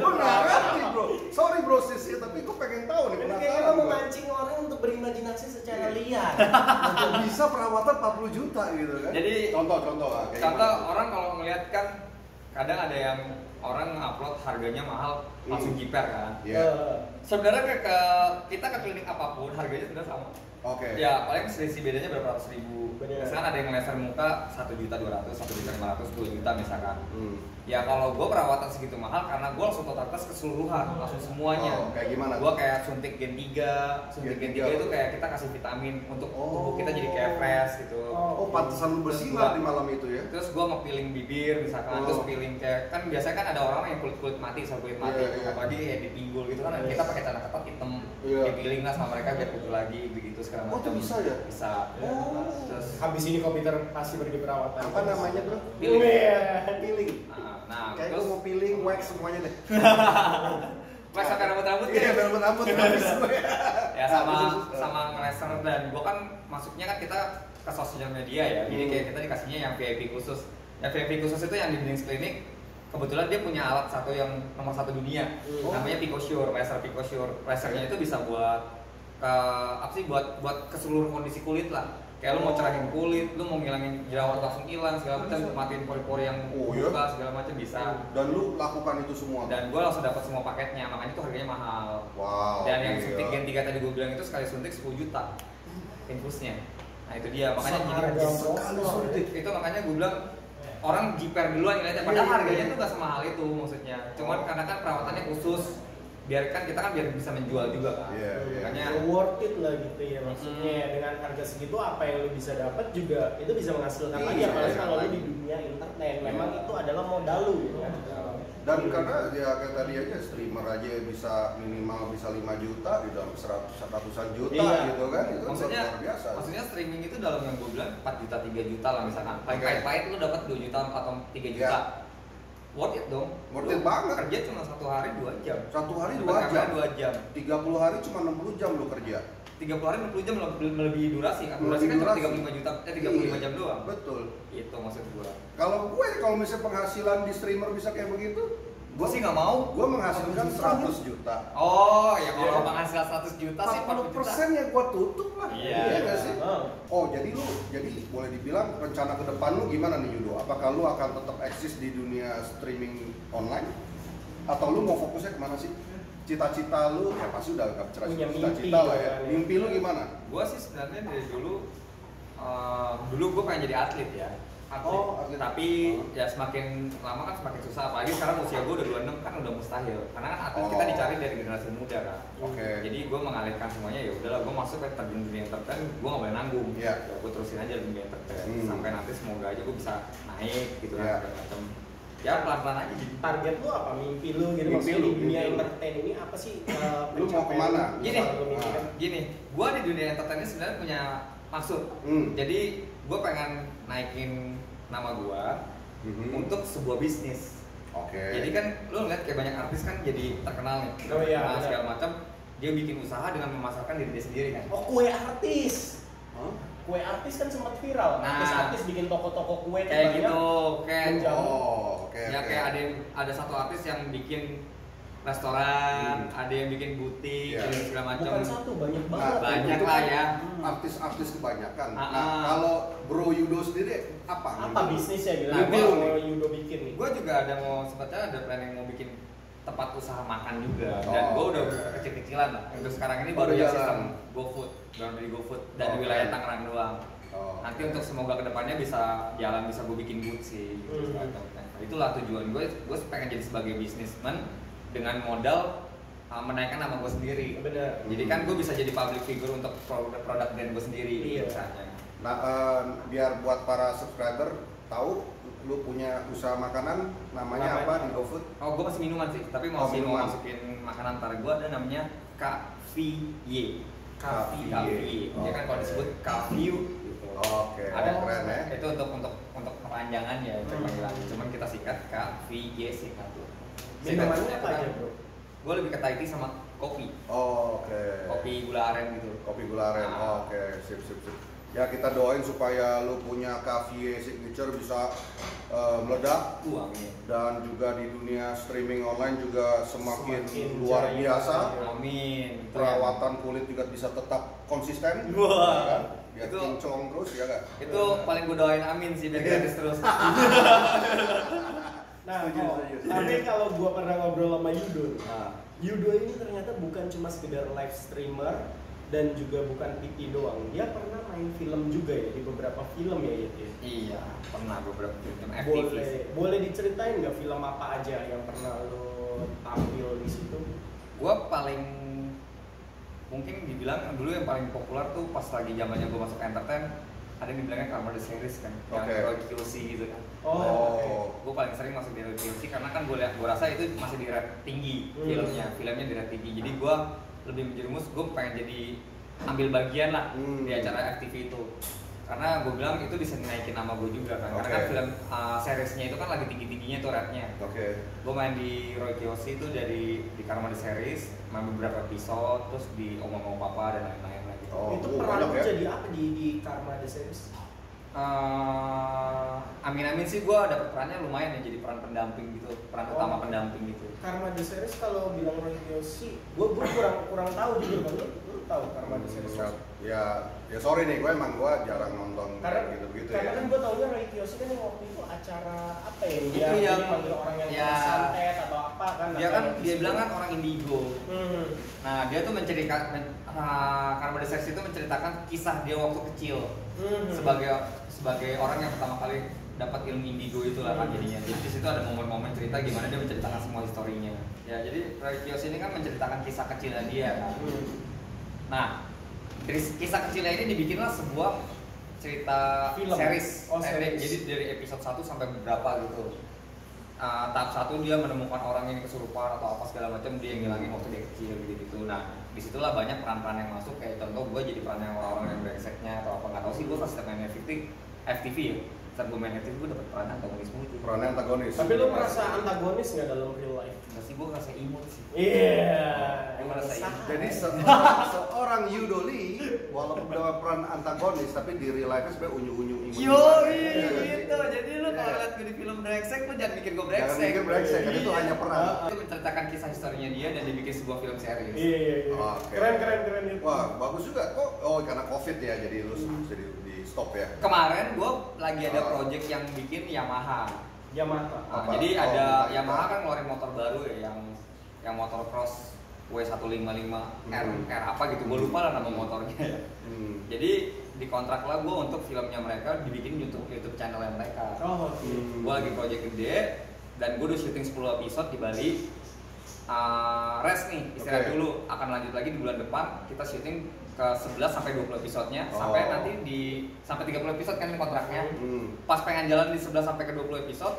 gua nggak ngerti bro. Sorry bro sis, tapi gua pengen tahu nih. Ini kayaknya memancing orang untuk berimajinasi secara liar. Bisa perawatan 40 juta gitu kan? Jadi contoh orang kalau ngeliat kan kadang ada yang orang upload harganya mahal langsung jiper kan. Iya. Sebenarnya kita ke klinik apapun harganya sebenarnya sama. Oke. Ya paling selisih bedanya berapa ratus ribu. Bener. Misalkan ada yang laser muka 1.200.000, 1.500.000, 2 juta misalkan. Ya kalau gue perawatan segitu mahal karena gue langsung totalitas keseluruhan, langsung semuanya. Oh, kayak gimana? Gue kayak suntik gen 3, suntik gen 3 itu kayak kita kasih vitamin untuk tubuh kita jadi kayak fresh gitu. Oh, pantesan lu bersinar di malam itu ya? Terus gue nge-peeling bibir misalkan, terus peeling kayak kan biasanya kan ada orang yang kulit mati, kulit mati, apalagi kayak di pinggul gitu kan, kita pakai celana ketat hitam, di-peeling lah sama mereka biar putih lagi begitu segala macam. Oh, itu bisa ya? Bisa. Terus habis ini komputer pasti pergi perawatan. Apa namanya bro? Peeling. Nah, kayak terus gue mau peeling wax semuanya deh. wax sampai rambut-rambut Iya, ya. rambut habis gue. Ya sama nge-laser dan gua kan masuknya kan kita ke sosial media ya. Jadi kayak kita dikasihnya yang VIP khusus. Yang VIP khusus itu yang di Billings Clinic kebetulan dia punya alat satu yang nomor 1 dunia. Namanya PicoSure, laser PicoSure. Lasernya itu bisa buat buat keseluruhan kondisi kulit lah. Kayak lu mau cerahin kulit, lu mau ngilangin jerawat langsung hilang segala macam, matiin pori-pori yang buka segala macam bisa. Dan lu lakukan itu semua. Dan gue langsung dapat semua paketnya, makanya itu harganya mahal. Wow. Dan yang suntik gen 3 tadi gue bilang itu sekali suntik 10 juta infusnya. Nah itu dia, makanya jadi sekali suntik. itu makanya gue bilang orang jiper duluan ngeliatnya, padahal harganya tuh gak semahal itu maksudnya. Cuman karena kan perawatannya khusus, biarkan kita kan biar bisa menjual juga kan. Makanya worth it lah gitu ya maksudnya. Dengan harga segitu apa yang lu bisa dapat juga itu bisa menghasilkan lagi, apalagi kalau lu di dunia internet. Memang itu adalah modal lu gitu kan. Dan karena ya kayak tadi aja streamer aja bisa minimal bisa 5 juta di dalam ratusan juta gitu kan, itu maksudnya, luar biasa. Maksudnya streaming itu dalam yang gue bilang 4 juta 3 juta lah misalkan. Paling pahit lu dapat 2 juta atau 3 juta. Worth it dong. Worth it banget. Kerja cuma 1 hari 2 jam. 1 hari 2 jam. 2 jam. 30 hari cuma 60 jam lu kerja. 30 hari 60 jam melebihi durasi kan. Durasi kan cuma 35 juta, 35 jam doang. Betul. Itu maksud gue. Kalau misalnya penghasilan di streamer bisa kayak begitu, gue sih nggak mau. Gue menghasilkan 100 juta. Oh, ya kalau penghasilan 100 juta sih 40 juta. 40% ya gue tutup lah. Iya nggak sih? Oh, jadi boleh dibilang rencana ke depan lu gimana nih Yudo? Apakah lu akan tetap eksis di dunia streaming online? Atau lu mau fokusnya kemana sih? Cita-cita lu ya pasti udah gak bicara cita-cita lah ya. Mimpi lu gimana? Gue sih sebenarnya dari dulu gue pengen jadi atlet ya. Atlet. Tapi ya semakin lama kan semakin susah. Apalagi sekarang usia gue udah 26 kan udah mustahil. Karena kan atlet kita dicari dari generasi muda kan. Jadi gue mengalihkan semuanya, ya udahlah gue masuk ke terjun dunia entertain, gue gak boleh nanggung. Ya gue terusin aja dunia entertain sampai nanti semoga aja gue bisa naik gitu kan segala macam. Ya pelan-pelan aja jadi. Target lu apa? Mimpi lu gitu maksudnya di dunia entertain ini apa sih? Lu mau kemana? Gini, gue di dunia entertain ini sebenarnya punya maksud. Jadi gue pengen naikin nama gue untuk sebuah bisnis. Jadi kan lu ngeliat kayak banyak artis kan jadi terkenal nih, terkenal segala macam. Dia bikin usaha dengan memasarkan diri dia sendiri kan. Oh, kue artis. Kue artis kan sempat viral. Artis bikin toko-toko kue kayak gitu, kayak ya kayak ada satu artis yang bikin restoran, ada yang bikin butik, segala macam. Bukan satu, banyak banget. Banyak lah ya. Artis-artis kebanyakan. Nah, kalau Bro Yudo sendiri apa bisnisnya gitu? Nah, kalau Yudo bikin nih. Gue juga sempat ada plan yang mau bikin tempat usaha makan juga. Dan gue udah kecil-kecilan lah. Untuk sekarang ini baru ya sistem GoFood, dari GoFood dan di wilayah Tangerang doang. Nanti untuk semoga kedepannya bisa jalan, bisa gue bikin booth sih. Itulah tujuan gue pengen jadi sebagai bisnismen dengan modal menaikkan nama gue sendiri. Benar. Jadi kan gue bisa jadi public figure untuk produk brand gue sendiri. Misalnya. Nah, biar buat para subscriber tahu lu punya usaha makanan namanya apa di GoFood? Oh, gue masih minuman sih, tapi mau masukin makanan ntar gue ada namanya KVY. KVY. Dia kan kalau disebut Kaviu gitu. Ada keren ya. Itu untuk kepanjangan ya, cuman kita singkat KVY singkat tuh. Minumannya apa aja, Bro? Gue lebih ke Thai tea sama kopi. Kopi gula aren gitu. Kopi gula aren. Sip. Ya kita doain supaya lu punya KVY signature bisa meledak. Dan juga di dunia streaming online juga semakin luar biasa. Amin. Perawatan kulit juga bisa tetap konsisten. Biar kinclong terus ya kan? Itu paling gue doain amin sih biar gratis terus. Nah, tapi kalau gua pernah ngobrol sama Yudo, Yudo ini ternyata bukan cuma sekedar live streamer, dan juga bukan PT doang, dia pernah main film juga ya, di beberapa film ya Yit ya? Iya, pernah beberapa film Boleh diceritain nggak film apa aja yang pernah lo tampil di situ? Gua paling mungkin dibilang dulu yang paling populer tuh pas lagi zamannya gua masuk entertain, ada yang dibilangnya Karma the Series kan, yang Roy Kiyoshi gitu kan. Gue paling sering masuk di Roy Kiyoshi karena kan gue rasa itu masih di rate tinggi filmnya di rate tinggi. Jadi gue lebih menjerumus, gue pengen jadi ambil bagian lah di acara FTV itu. Karena gue bilang itu bisa naikin nama gue juga kan. Karena kan film seriesnya itu kan lagi tinggi-tingginya tuh rate-nya. Gue main di Roy Kiyoshi itu di Karma the Series, main beberapa episode, terus di Omong-Omong Papa dan lain-lain lagi. Itu peran lu jadi apa di Karma the Series? Amin sih gue dapet perannya lumayan ya, jadi peran pendamping gitu, peran utama pendamping gitu. Karma the Series kalau bilang Roy Kiyoshi, gue kurang tahu juga kan, lu tahu Karma the Series? Ya sorry nih, gue jarang nonton gitu-gitu ya. Karena kan gue taunya Roy Kiyoshi kan yang waktu itu acara apa ya? Dia yang manggil orang yang santet atau apa kan? Dia bilang kan orang indigo. Nah dia tuh Karma the Series itu menceritakan kisah dia waktu kecil sebagai orang yang pertama kali dapat ilmu indigo itu lah kan jadinya. Jadi di situ ada momen-momen cerita gimana dia menceritakan semua historinya. Ya jadi Roy Kiyoshi ini kan menceritakan kisah kecilnya dia kan. Nah dari kisah kecilnya ini dibikinlah sebuah cerita series pendek. Jadi dari episode 1 sampai beberapa gitu. Tahap 1 dia menemukan orang yang kesurupan atau apa segala macam, dia ngilangin waktu dia kecil gitu. Nah disitulah banyak peran-peran yang masuk, kayak contoh gue jadi peran yang orang-orang yang brengseknya atau apa, nggak tahu sih gue pas main FTV ya. Saat gue main FTV gue dapet peran antagonisme itu. Peran antagonis. Tapi lu merasa antagonis nggak dalam real life? Enggak sih, gue ngerasa imut sih. Gue merasa imut. Jadi seorang Yudo Lee walaupun dapat peran antagonis tapi di real life sebenarnya unyu-unyu imut. Gitu. Jadi lu kalau lihat gue di film brengsek, lu jangan mikir gue brengsek. Jangan mikir brengsek, kan itu hanya peran. Itu menceritakan kisah historinya dia dan dibikin sebuah film series. Iya. Keren itu. Wah, bagus juga kok. Karena Covid ya, jadi lu jadi di stop ya. Kemarin gue lagi ada project yang bikin Yamaha. Jadi ada Yamaha kan ngeluarin motor baru ya, yang motor cross W155 R apa gitu, gue lupa lah nama motornya. Jadi dikontrak lah gue untuk filmnya mereka dibikin YouTube channelnya mereka. Gue lagi project gede dan gue udah syuting 10 episode di Bali. Rest nih, istirahat dulu, akan lanjut lagi di bulan depan. Kita syuting ke 11 sampai 20 episodenya sampai nanti sampai 30 episode kan ini kontraknya. Pas pengen jalan di 11 sampai ke 20 episode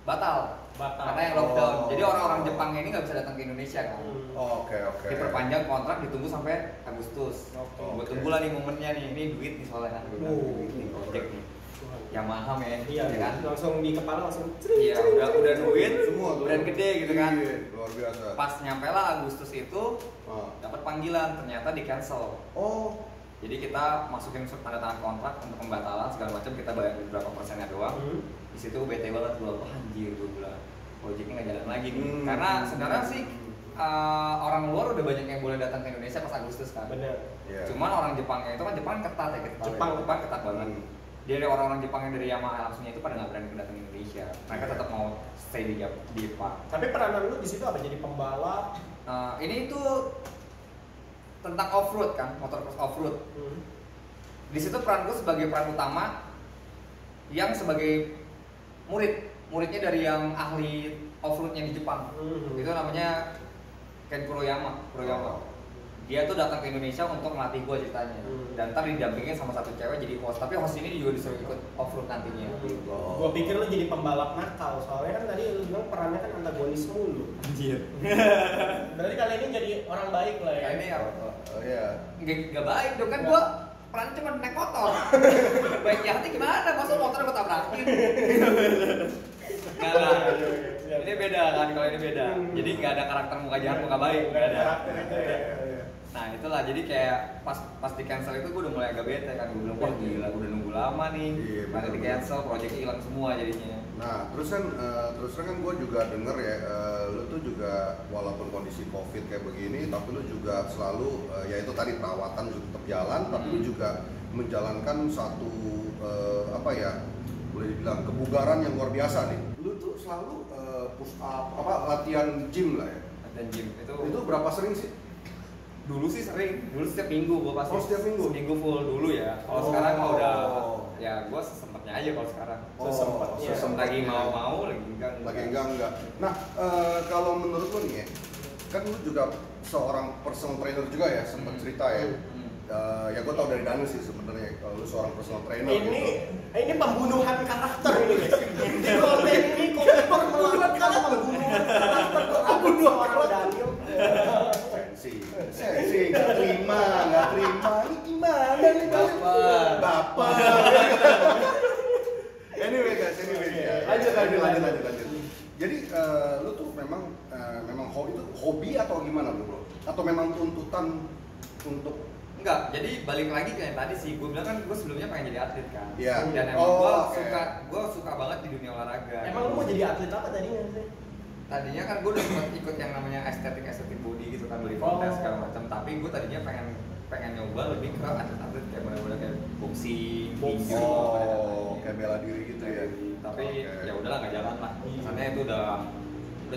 batal. Karena yang lockdown. Jadi orang-orang Jepangnya ini nggak bisa datang ke Indonesia kan. Oke. Diperpanjang kontrak, ditunggu sampai Agustus. Gue tunggu lah nih momennya nih, ini duit nih soalnya kan. Duit nih, project nih. Yamaha men, iya kan? Langsung di kepala langsung. Iya, udah duit, semua brand gede gitu kan. Luar biasa. Pas nyampe lah Agustus itu dapat panggilan, ternyata di cancel. Jadi kita masukin tanda tangan kontrak untuk pembatalan segala macam, kita bayar beberapa persennya doang. Di situ bete banget gue, anjir gue bilang proyeknya nggak jalan lagi nih. Karena sebenarnya sih orang luar udah banyak yang boleh datang ke Indonesia pas Agustus kan. Bener. Cuman orang Jepangnya itu kan Jepang ketat ya, Jepang ketat banget. Dia dari orang-orang Jepang yang dari Yamaha langsungnya itu pada nggak berani datang ke Indonesia. Mereka tetap mau stay di Jepang. Tapi peranan lu di situ apa? Jadi pembalap? Ini itu tentang off-road kan, motocross off-road. Di situ peran gue sebagai peran utama yang sebagai muridnya dari yang ahli off-roadnya di Jepang. Itu namanya Ken Kuroyama. Dia tuh datang ke Indonesia untuk melatih gue ceritanya. Dan ntar didampingin sama satu cewek jadi host. Tapi host ini juga disuruh ikut off-road nantinya. Gue pikir lu jadi pembalap nakal, soalnya kan tadi lu bilang perannya kan antagonis mulu. Anjir. Berarti kali ini jadi orang baik lah ya? Ini ya. Iya. Gak baik dong kan gue perannya cuma naik motor. Baik hati gimana? Masa motor gue tabrakin? Enggak. Ini beda kan, kalau ini beda. Jadi nggak ada karakter muka jahat, muka baik, nggak ada. Nah itulah, jadi kayak pas di cancel itu gue udah mulai agak bete kan. Gue bilang, wah gila, udah nunggu lama nih. Pada di cancel, proyeknya hilang semua jadinya. Nah terus kan gue juga denger ya, lu tuh juga walaupun kondisi covid kayak begini, tapi lu juga selalu ya itu tadi perawatan juga tetap jalan, tapi lu juga menjalankan satu boleh dibilang kebugaran yang luar biasa nih. Lu tuh selalu push up, latihan gym lah ya. Latihan gym itu berapa sering sih? Dulu sih sering, dulu setiap minggu gue pasti. Oh, setiap minggu? Seminggu full dulu ya. Kalau sekarang mah udah, ya gue sesempatnya aja kalau sekarang. Sesempatnya. Lagi mau, lagi enggak. Nah, kalau menurut lu nih ya, kan lu juga seorang personal trainer juga ya, sempat cerita ya. Ya gue tau dari Daniel sih sebenarnya kalau lu seorang personal trainer. Ini pembunuhan karakter ini guys. Di konten ini kompetitor melakukan pembunuhan karakter seorang Daniel. Sensi, nggak terima. Ini gimana nih Bapak. Anyway guys, lanjut. Jadi lu tuh memang hobi atau gimana bro? Atau memang tuntutan untuk Enggak, jadi balik lagi kayak tadi sih, gue bilang kan gue sebelumnya pengen jadi atlet kan. Iya. Dan emang gue suka banget di dunia olahraga. Emang lu mau jadi atlet apa tadinya sih? Tadinya kan gue udah sempat ikut yang namanya estetik body gitu kan, body contest segala macam. Tapi gue tadinya pengen nyoba lebih ke atlet kayak bener-bener kayak boxing, tinju, kayak bela diri gitu ya. Tapi ya udahlah nggak jalan lah. Kesannya itu udah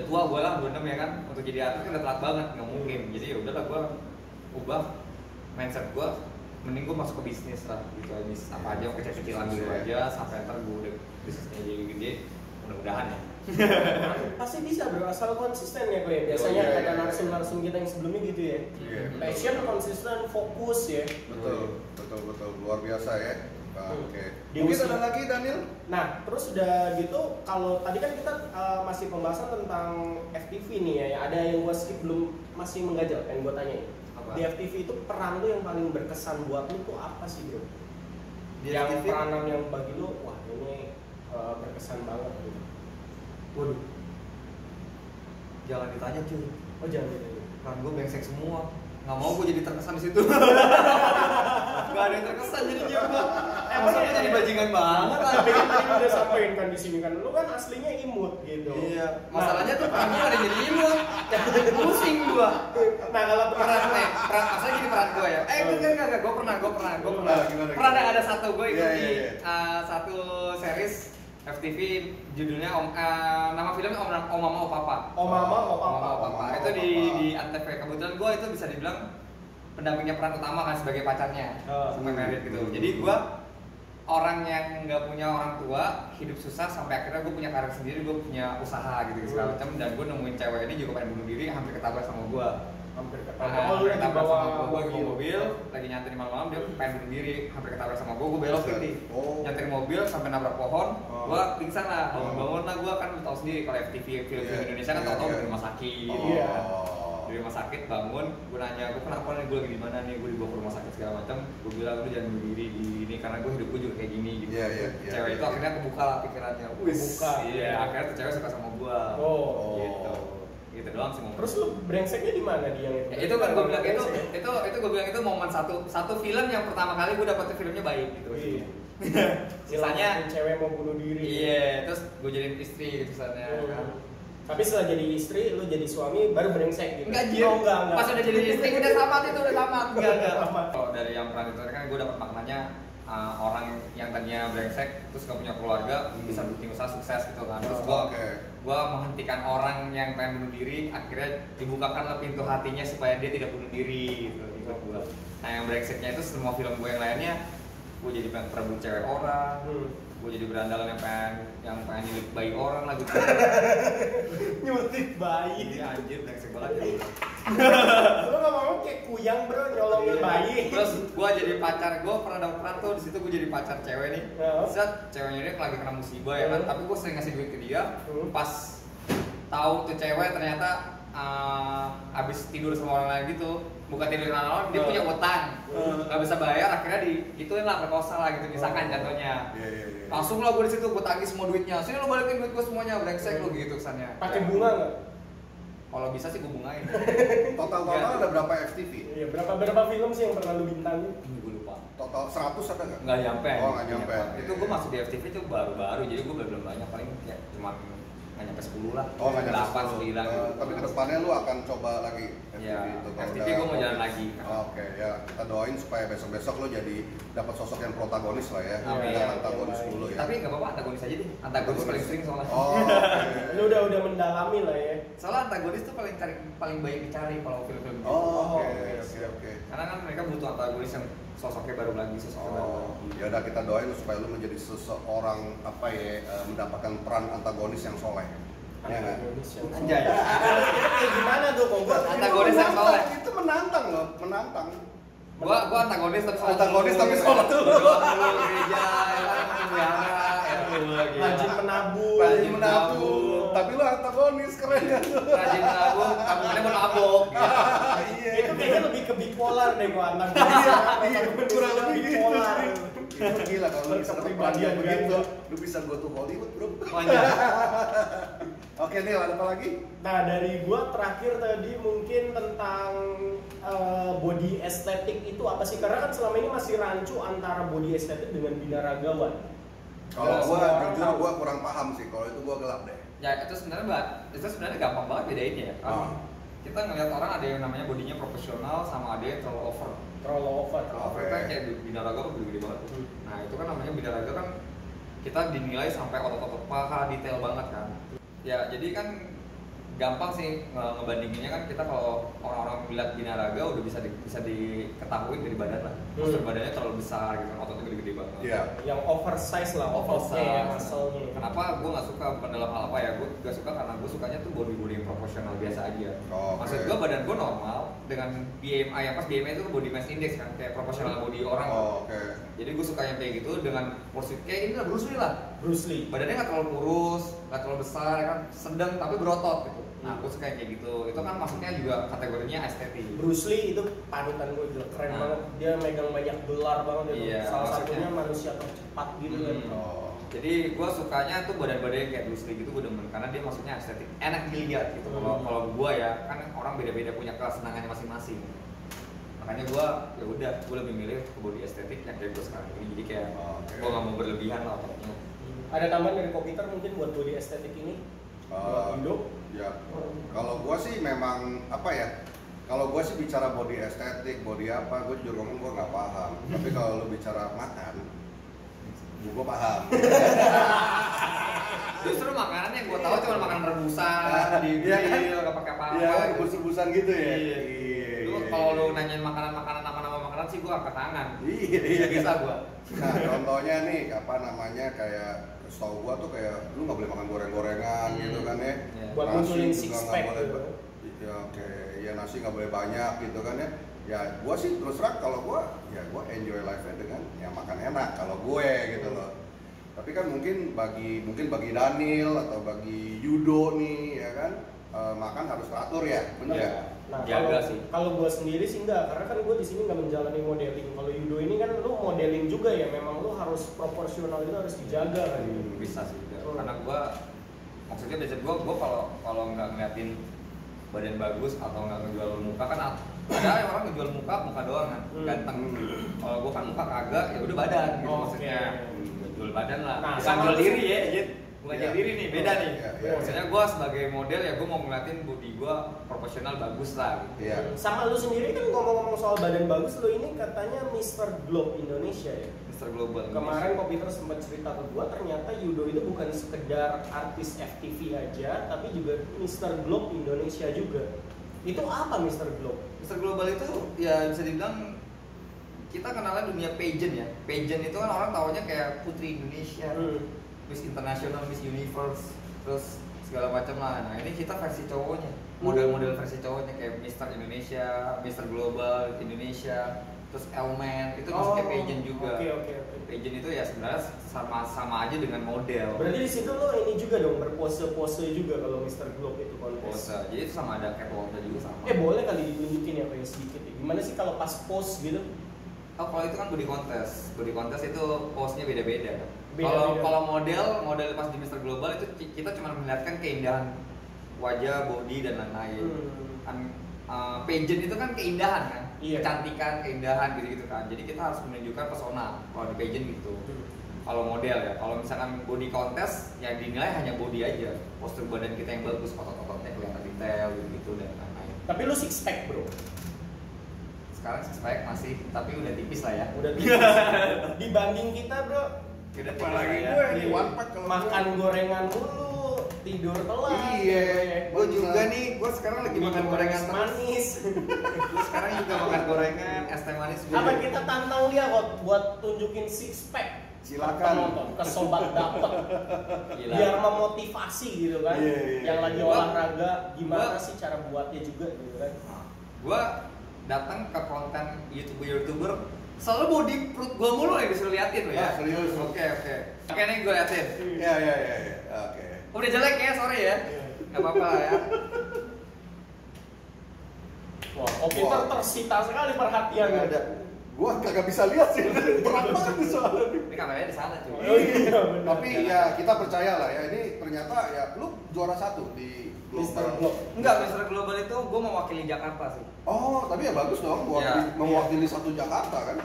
tua gue lah, 26 ya kan. Untuk jadi atlet kan udah telat banget, nggak mungkin. Jadi ya udahlah gue ubah mindset gue, mending gue masuk ke bisnis lah gitu aja, bisnis apa aja, kecil-kecilan dulu aja sampai ntar gue udah bisnisnya jadi gede, mudah-mudahan ya. Pasti bisa bro, asal konsisten ya gue. Biasanya kata narsum kita yang sebelumnya gitu ya. Passion, konsisten, fokus ya. Betul, luar biasa ya. Oke. Mungkin ada lagi Daniel? Nah, terus udah gitu, kalau tadi kan kita masih pembahasan tentang FTV nih ya. Ada yang gue skip belum masih mengganjal, yang gue tanya. Di FTV itu peran lu yang paling berkesan buat lu tuh apa sih bro? Yang peranan yang bagi lu, wah ini berkesan banget gitu. Waduh, jangan ditanya cuy. Oh jangan ditanya. Peran gue brengsek semua. Nggak mau gue jadi terkesan di situ. Gak ada yang terkesan jadinya gue. Emang gue jadi bajingan banget. Tapi kan tadi udah sampein kan di sini kan, lu kan aslinya imut gitu. Iya. Masalahnya tuh peran gue ada jadi imut. Pusing gue. Nah kalau peran masalah gini peran gue ya. Enggak. Gue pernah. Pernah ada satu gue ikut di satu series FTV judulnya nama filmnya Om Mama O Papa. Om Mama O Papa. Itu di Antv. Kebetulan gue itu bisa dibilang pendampingnya peran utama kan sebagai pacarnya sampai married gitu. Jadi gue orang yang nggak punya orang tua, hidup susah sampai akhirnya gue punya karir sendiri, gue punya usaha gitu segala macam, dan gue nemuin cewek ini juga pengen bunuh diri, hampir ketabrak sama gue. Ketabrak sama gue di mobil, lagi nyantai malam-malam, dia pengen bunuh diri, hampir ketabrak sama gue belok gitu. Nyantai mobil sampai nabrak pohon, gue pingsan lah, bangun lah gue kan tahu sendiri kalau FTV film Indonesia kan tau di rumah sakit. Di rumah sakit bangun, gue nanya, gue kenapa nih, gue lagi di mana nih, gue dibawa ke rumah sakit segala macam, gue bilang lu jangan bunuh diri di ini karena gue hidup gue juga kayak gini gitu. Cewek itu akhirnya kebuka lah pikirannya, iya akhirnya tuh cewek suka sama gue. Gitu doang sih. Terus lu brengseknya di mana dia? Ya, itu kan gue bilang itu gue bilang itu momen satu film yang pertama kali gue dapet filmnya baik gitu. Sisanya cewek mau bunuh diri. Iya, terus gue jadiin istri gitu sisanya kan. Tapi setelah jadi istri, lu jadi suami baru brengsek gitu? Enggak. Pas udah jadi istri udah tamat itu, udah tamat. Enggak. Kalau dari yang peran itu kan gue dapat maknanya orang yang tadinya brengsek terus gak punya keluarga bisa bikin usaha sukses gitu kan. Terus gue menghentikan orang yang pengen bunuh diri, akhirnya dibukakanlah pintu hatinya supaya dia tidak bunuh diri gitu. Gue. Nah yang brengseknya itu semua film gue yang lainnya, gue jadi pengen perebut cewek orang. Gue jadi berandalan yang pengen nyulik bayi orang lah gitu. Nyulik bayi? Iya anjir, brengsek banget. Lu gak mau kayak kuyang bro, nyolongin bayi. Terus gue jadi pacar, gue pernah dapet peran tuh, disitu gue jadi pacar cewek nih. Set, ceweknya dia lagi kena musibah ya kan, tapi gue sering ngasih duit ke dia. Pas tahu tuh cewek ternyata abis tidur sama orang lain gitu, bukan tidur dengan orang, dia punya utang, nggak bisa bayar, akhirnya digituin lah, perkosa lah gitu misalkan jatuhnya. Langsung lah gue di situ, gue tagih semua duitnya, sini lo balikin duit gue semuanya, brengsek lo gitu kesannya. Pakai bunga nggak? Kalau bisa sih gue bungain. Total ada berapa FTV? Iya, berapa film sih yang pernah lu bintangin? Gue lupa. Total 100 ada nggak? Nggak nyampe. Oh nggak nyampe. Itu gue masuk di FTV itu baru-baru, jadi gue belum banyak, paling kayak cuma nggak nyampe 10 lah. Oh, nggak nyampe 8, 10. 9 gitu. Tapi kedepannya lu akan coba lagi FTV Ya, itu. FTV gue mau jalan lagi. Oke, ya kita doain supaya besok-besok lu jadi dapat sosok yang protagonis lah ya. Amin. Jangan antagonis dulu ya. Tapi nggak apa-apa, antagonis aja deh. Antagonis paling sering soalnya. Oh, Lu udah mendalami lah ya. Soalnya antagonis tuh paling banyak dicari kalau film-film gitu. Oh, oke. Karena kan mereka butuh antagonis yang sosoknya baru lagi, sosoknya baru Oh, lagi. ya udah kita doain supaya lu menjadi seseorang apa ya, mendapatkan peran antagonis yang soleh. Ya nggak? Anjay. Kita kayak gimana tuh kok? Antagonis yang soleh. Itu menantang loh, menantang. Gua antagonis tapi sholat Antagonis dulu. tapi sholat dulu. Berdoa dulu gereja, ya kan pelihara, ya gila. Rajin menabung. Rajin menabung. Tapi lu antagonis, keren kan? Rajin menabung, tabungannya mau nabung. Iya. Itu kayaknya lebih ke bipolar deh gua anak. Iya, kurang lebih gitu. bipolar. Itu gila kalau lu bisa dapat Kepribadian peran begitu, ganda. lu bisa go to Hollywood, bro. Anjay. Oke, Nil, ada apa lagi? Nah dari gua terakhir tadi mungkin tentang body estetik itu apa sih? Karena kan selama ini masih rancu antara body estetik dengan binaragawan. Kalau Ya, gua semua orang jujur tahu. gua kurang paham sih, kalau itu gua gelap deh. Ya itu sebenarnya gampang banget bedainnya ya. Kan kita ngelihat orang ada yang namanya bodinya proporsional sama ada yang terlalu over. Terlalu over. Over itu kan kayak binaraga tuh gede-gede banget. Nah itu kan namanya binaraga kan kita dinilai sampai otot-otot paha detail banget kan. Ya jadi kan gampang sih ngebandinginnya kan kita kalau orang-orang melihat binaraga udah bisa diketahui dari badan lah. Maksud badannya terlalu besar gitu kan, ototnya gede-gede banget. Iya. Yang oversize lah, ototnya ya, muscle-nya. Kenapa gue nggak suka, bukan dalam hal apa ya, gue gak suka karena gue sukanya tuh body yang proporsional biasa aja. Oke. Maksud gue badan gue normal dengan BMI, yang pas BMI itu body mass index kan, kayak proporsional body orang. Oke. Jadi gue suka yang kayak gitu dengan porsi kayak ini lah, Bruce Lee lah. Bruce Lee. Badannya nggak terlalu kurus, nggak terlalu besar, ya kan, sedang tapi berotot gitu. Nah, gue suka yang kayak gitu. Itu kan maksudnya juga kategorinya estetik. Bruce Lee itu panutan gue gila, keren banget. Dia megang banyak gelar banget itu. Iya, Salah maksudnya. satunya manusia tercepat gitu kan. Oh. Jadi gue sukanya tuh badan-badan yang kayak Bruce Lee gitu, gue demen karena dia maksudnya estetik, enak dilihat gitu. Kalau gue ya kan orang beda-beda punya kesenangannya masing-masing. Makanya gue ya udah, gue lebih milih ke body estetik yang kayak gue sekarang ini. Jadi kayak gue nggak mau berlebihan lah ototnya. Ada tambahan dari komputer mungkin buat body estetik ini? Buat Indo? Ya, kalau gua sih memang apa ya? Kalau gua sih bicara body estetik, body apa, gua jujur ngomong gua nggak paham. Tapi kalau lu bicara makan, gua paham. Justru makanan yang gue tahu cuma makanan rebusan, di Iya kan? grill, nggak pakai apa-apa. Iya, rebus-rebusan gitu ya. Iya. Lu kalau lu nanyain makanan-makanan nama-nama makanan sih gue angkat tangan. Iya, Bisa gue. Nah, contohnya nih, apa namanya, kayak setahu gua tuh kayak lu nggak boleh makan goreng-gorengan gitu kan ya. Iya. Buat Nasi munculin juga six nggak pack boleh gitu. ya oke, ya nasi nggak boleh banyak gitu kan ya. Ya gua sih terus terang kalau gua enjoy life-nya dengan ya makan enak kalau gue gitu loh. Tapi kan mungkin bagi Daniel atau bagi Yudo nih ya kan, makan harus teratur ya, bener Iya. ya? Nah, Jaga sih. kalau gue sendiri sih enggak, karena kan gue di sini nggak menjalani modeling. Kalau Yudo ini kan lu modeling juga ya, memang lu harus proporsional, itu harus dijaga kan. Bisa sih. Karena gue maksudnya biasa gue kalau nggak ngeliatin badan bagus atau nggak ngejual muka kan ada yang orang ngejual muka doang kan ganteng. Kalau gue kan muka kagak, ya udah badan gitu maksudnya. Jual badan lah. Nah, Bukan sama jual lu diri sih. ya, Jit. Bukan jual diri nih, beda nih. Iya. Maksudnya gue sebagai model ya gue mau ngeliatin body gue proporsional bagus lah gitu. Iya. Sama lu sendiri kan ngomong-ngomong soal badan bagus, lu ini katanya Mr. Globe Indonesia ya. Mr. Global. Kemarin komputer sempat cerita ke gua, ternyata Yudo itu bukan sekedar artis FTV aja, tapi juga Mr. Globe Indonesia juga. Itu apa Mr. Globe? Mr. Global itu ya bisa dibilang kita kenalnya dunia pageant ya. Pageant itu kan orang taunya kayak Putri Indonesia, Miss International, Miss Universe, terus segala macam lah. Nah ini kita versi cowoknya, model-model versi cowoknya kayak Mr. Indonesia, Mr. Global Indonesia, terus Elman itu masuk kayak pageant juga. Oke. Pageant itu ya sebenarnya sama aja dengan model. Berarti di situ lo ini juga dong berpose-pose juga kalau Mr. Globe itu kontes. Pose. Jadi itu sama ada catwalknya juga sama. Boleh kali ditunjukin ya kayak sedikit ya. Gimana sih kalau pas pose gitu? Oh, kalau itu kan body contest. Body contest itu pose-nya beda-beda. Beda-beda. Kalau model pas di Mr. Global itu kita cuma melihatkan keindahan wajah, body dan lain-lain. Pageant itu kan keindahan kan, Iya. kecantikan, keindahan gitu-gitu kan. Jadi kita harus menunjukkan pesona kalau di pageant gitu. kalau model ya. Kalau misalkan body contest, yang dinilai hanya body aja. Postur badan kita yang bagus, otot-ototnya kelihatan detail gitu dan lain-lain. Tapi lu six pack bro. Sekarang six pack masih, tapi udah tipis lah ya. Udah tipis. Dibanding kita bro. Udah tipis Apalagi lah ya. gue nih one pack kalau Makan gorengan dulu, tidur telat. Iya. Gue juga nih, gue sekarang lagi makan gorengan terus. manis. Gue sekarang juga makan gorengan, es teh manis gue. Apa kita tantang dia kok buat tunjukin six pack? Silakan. Penonton ke sobat dapet. Gila. Biar memotivasi gitu kan. Iya. Yang lagi olahraga gimana sih cara buatnya juga gitu kan. Gue datang ke konten youtuber selalu body perut gue mulu yang disuruh liatin lo ya. Ah, serius? Oke nih gue liatin. Iya. Oke. Udah jelek ya, sorry ya. Nggak apa-apa ya. Wah, Peter tersita sekali perhatiannya. Ada. Gua kagak bisa lihat sih. Berat banget nih soalnya. Ini kameranya di sana cuy. Oh iya benar. Tapi ya kita percaya lah ya, ini ternyata ya lu juara 1 di Mr. global. Globe. Enggak, Mr. Global itu gue mewakili Jakarta sih. Oh, tapi ya bagus dong mewakili satu Jakarta kan.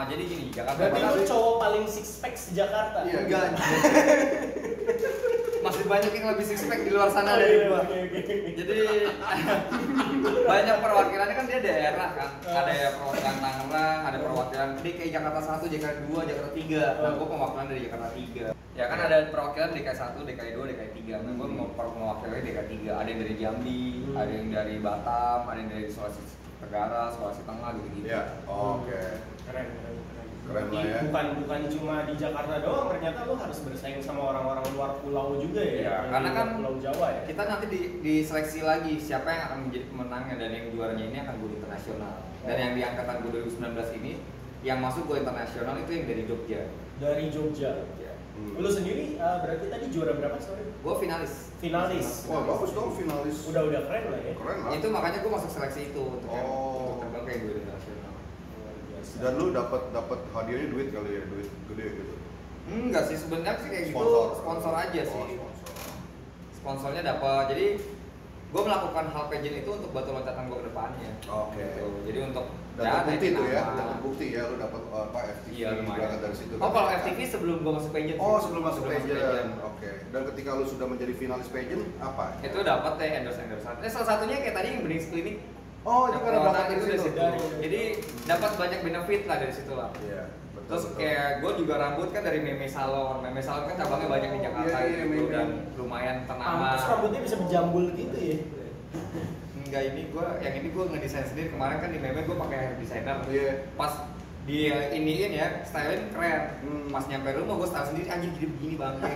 Jadi gini, Jakarta. Berarti lu cowok paling six pack di Jakarta. Iya. Enggak. Masih banyak yang lebih six pack di luar sana dari gua. Jadi banyak perwakilannya kan dia daerah kan. Ada ya perwakilan Tangerang, ada perwakilan DKI Jakarta 1, DKI 2, Jakarta 3. Nah, gua perwakilan dari Jakarta 3. Ya kan ada perwakilan DKI 1, DKI 2, DKI 3. Nah, gua mau mewakili DKI 3. Ada yang dari Jambi, ada yang dari Batam, ada yang dari Sulawesi Tenggara, Sulawesi Tengah gitu-gitu. Iya. Oke. Keren. Keren lah ya. Bukan cuma di Jakarta doang, ternyata lu harus bersaing sama orang-orang luar pulau juga ya. Iya, karena kan Pulau Jawa ya. Kita nanti diseleksi lagi siapa yang akan menjadi pemenangnya dan yang juaranya ini akan go internasional. Dan yang di angkatan go 2019 ini yang masuk go internasional itu yang dari Jogja. Dari Jogja. Lu sendiri berarti tadi juara berapa sorry? Gue finalis. Finalis. Wah, bagus dong finalis. Udah keren lah ya. Keren lah. Itu makanya gue masuk seleksi itu untuk Oh. terbang kayak go internasional. Dan lu dapat hadiahnya duit kali ya, duit gede gitu. Enggak sih, sebenarnya sih kayak gitu sponsor aja sih. Oh, sponsor. Sponsornya dapat. Jadi gue melakukan hal pageant itu untuk batu loncatan gue ke depannya. Oke. Gitu. Jadi untuk Dan terbukti tuh ya, nama. terbukti ya lu dapat FTV Iya, lumayan. berangkat dari situ. Oh, kalau FTV sebelum gue masuk pageant. Oh, sih. sebelum masuk pageant. Oke. Dan ketika lu sudah menjadi finalis pageant apa? Itu dapat ya endorse. Salah satunya kayak tadi yang Brings Clinic. Oh, itu Yang karena berangkat perawatan dari itu situ. dari situ. Jadi dapat banyak benefit lah dari situ lah. Iya. Betul, Terus betul. kayak gue juga rambut kan dari Meme Salon. Meme Salon kan cabangnya banyak di Jakarta Iya, gitu Meme. dan lumayan ternama. Pantes rambutnya bisa berjambul gitu ya. Enggak, yang ini gue ngedesain sendiri. Kemarin kan di Meme gue pakai hair designer. Iya. Pas di iniin ya, stylein keren. Pas nyampe rumah gue style sendiri, anjing jadi begini bang. Gak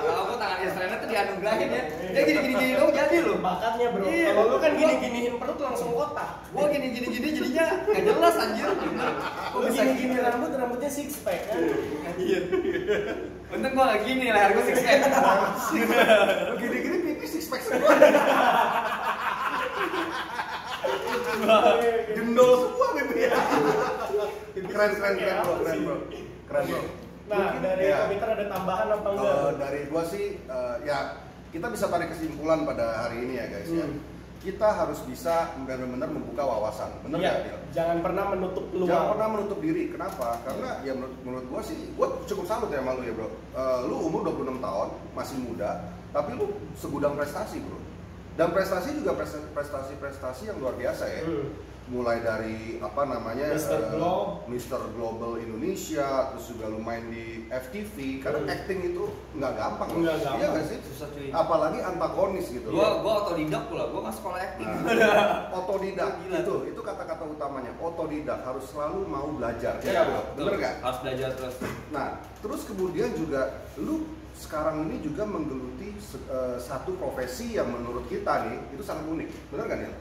tau gue tangan desainer tuh dianugerahin ya. Dia gini dong jadi loh. Bakatnya bro. Iya. Kalau lu kan gini-giniin perut langsung kotak. Gue gini jadinya gak jelas anjir. Lu gini-gini rambutnya six pack kan. Iya. Untung gue gak gini, leher gue six pack. Gini-gini pipis six pack semua. Gendol semua pipi ya. Keren bro. Keren bro. Nah, dari Peter ada tambahan apa enggak? Dari gua sih ya kita bisa tarik kesimpulan pada hari ini ya guys ya. Kita harus bisa benar-benar membuka wawasan. Benar Iya, nggak, Dil? jangan pernah menutup peluang. Jangan pernah menutup diri. Kenapa? Karena ya menurut gua sih, gua cukup salut ya sama lu ya bro. Lu umur 26 tahun, masih muda, tapi lu segudang prestasi bro. Dan prestasi juga prestasi yang luar biasa ya. Mulai dari apa namanya Mr. Global Indonesia, terus juga lu main di FTV. Karena acting itu nggak gampang. Iya nggak sih? Susah cuy. Apalagi antagonis gitu. Gua otodidak pula, gua nggak sekolah acting. Otodidak Gila. itu kata-kata utamanya. Otodidak harus selalu mau belajar. Iya, Ya, bro? Bener nggak? Harus belajar terus. Nah, terus kemudian juga lu sekarang ini juga menggeluti satu profesi yang menurut kita nih itu sangat unik. Bener nggak, Neil?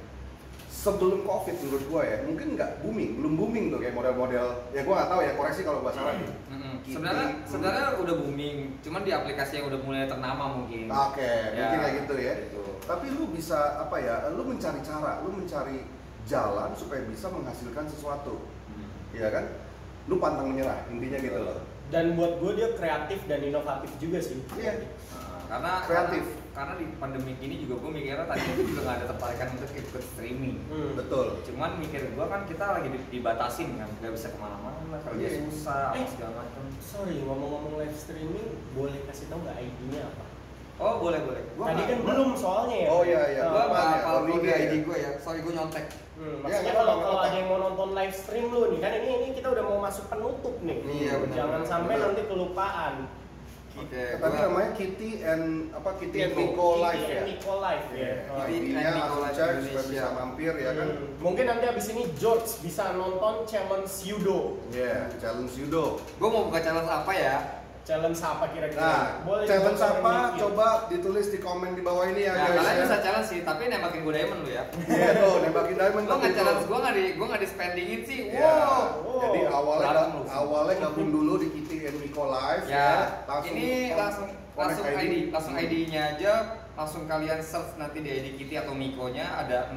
Sebelum COVID menurut gua ya, mungkin belum booming tuh kayak model-model. Ya gua nggak tahu ya, koreksi kalau gua salah nih. Sebenarnya udah booming, cuman di aplikasi yang udah mulai ternama mungkin. Oke, mungkin kayak gitu ya. Gitu. Tapi lu bisa apa ya? Lu mencari cara, lu mencari jalan supaya bisa menghasilkan sesuatu. Iya kan? Lu pantang menyerah, intinya gitu loh. Dan buat gue dia kreatif dan inovatif juga sih. Iya. karena kreatif. Karena di pandemi ini juga gue mikirnya tadi juga nggak ada tertarikan untuk ikut streaming. Betul. Cuman mikir gue kan kita lagi dibatasin kan, nggak bisa kemana-mana, kerja susah, apa segala macam. Sorry, ngomong-ngomong live streaming, boleh kasih tau nggak ID-nya apa? Oh boleh. Gua Tadi kan belum soalnya ya. Oh iya. Gue nggak hafal Kalau juga IG ID gue ya. Sorry gue nyontek. Maksudnya Ya, kalau apa-apa. ada yang mau nonton live stream lu nih, kan ini kita udah mau masuk penutup nih. Iya, benar. Jangan sampai Benar. nanti kelupaan. Oke. Tapi namanya Kitty and Nico Live ya. Nico Live ya. Oh, Kitty ID-nya and Nico langsung Live cek supaya Indonesia. bisa mampir ya kan. Mungkin nanti abis ini George bisa nonton challenge Yudo. Iya, challenge judo. Gue mau buka challenge apa ya? Challenge apa kira-kira? Nah, challenge dibocorin apa? dikit. Coba ditulis di komen di bawah ini ya Nah, guys. kalian Ya. bisa challenge sih, tapi nembakin gue diamond lu ya. Iya tuh, nembakin diamond. Gue nggak tuh. challenge, gue nggak di spendingin sih. Ya, Wow. jadi Berantem lu. awalnya gabung dulu di Kitty and Nico Live Ya, langsung ini langsung ID-nya aja, langsung kalian search nanti di ID Kitty atau Miko-nya ada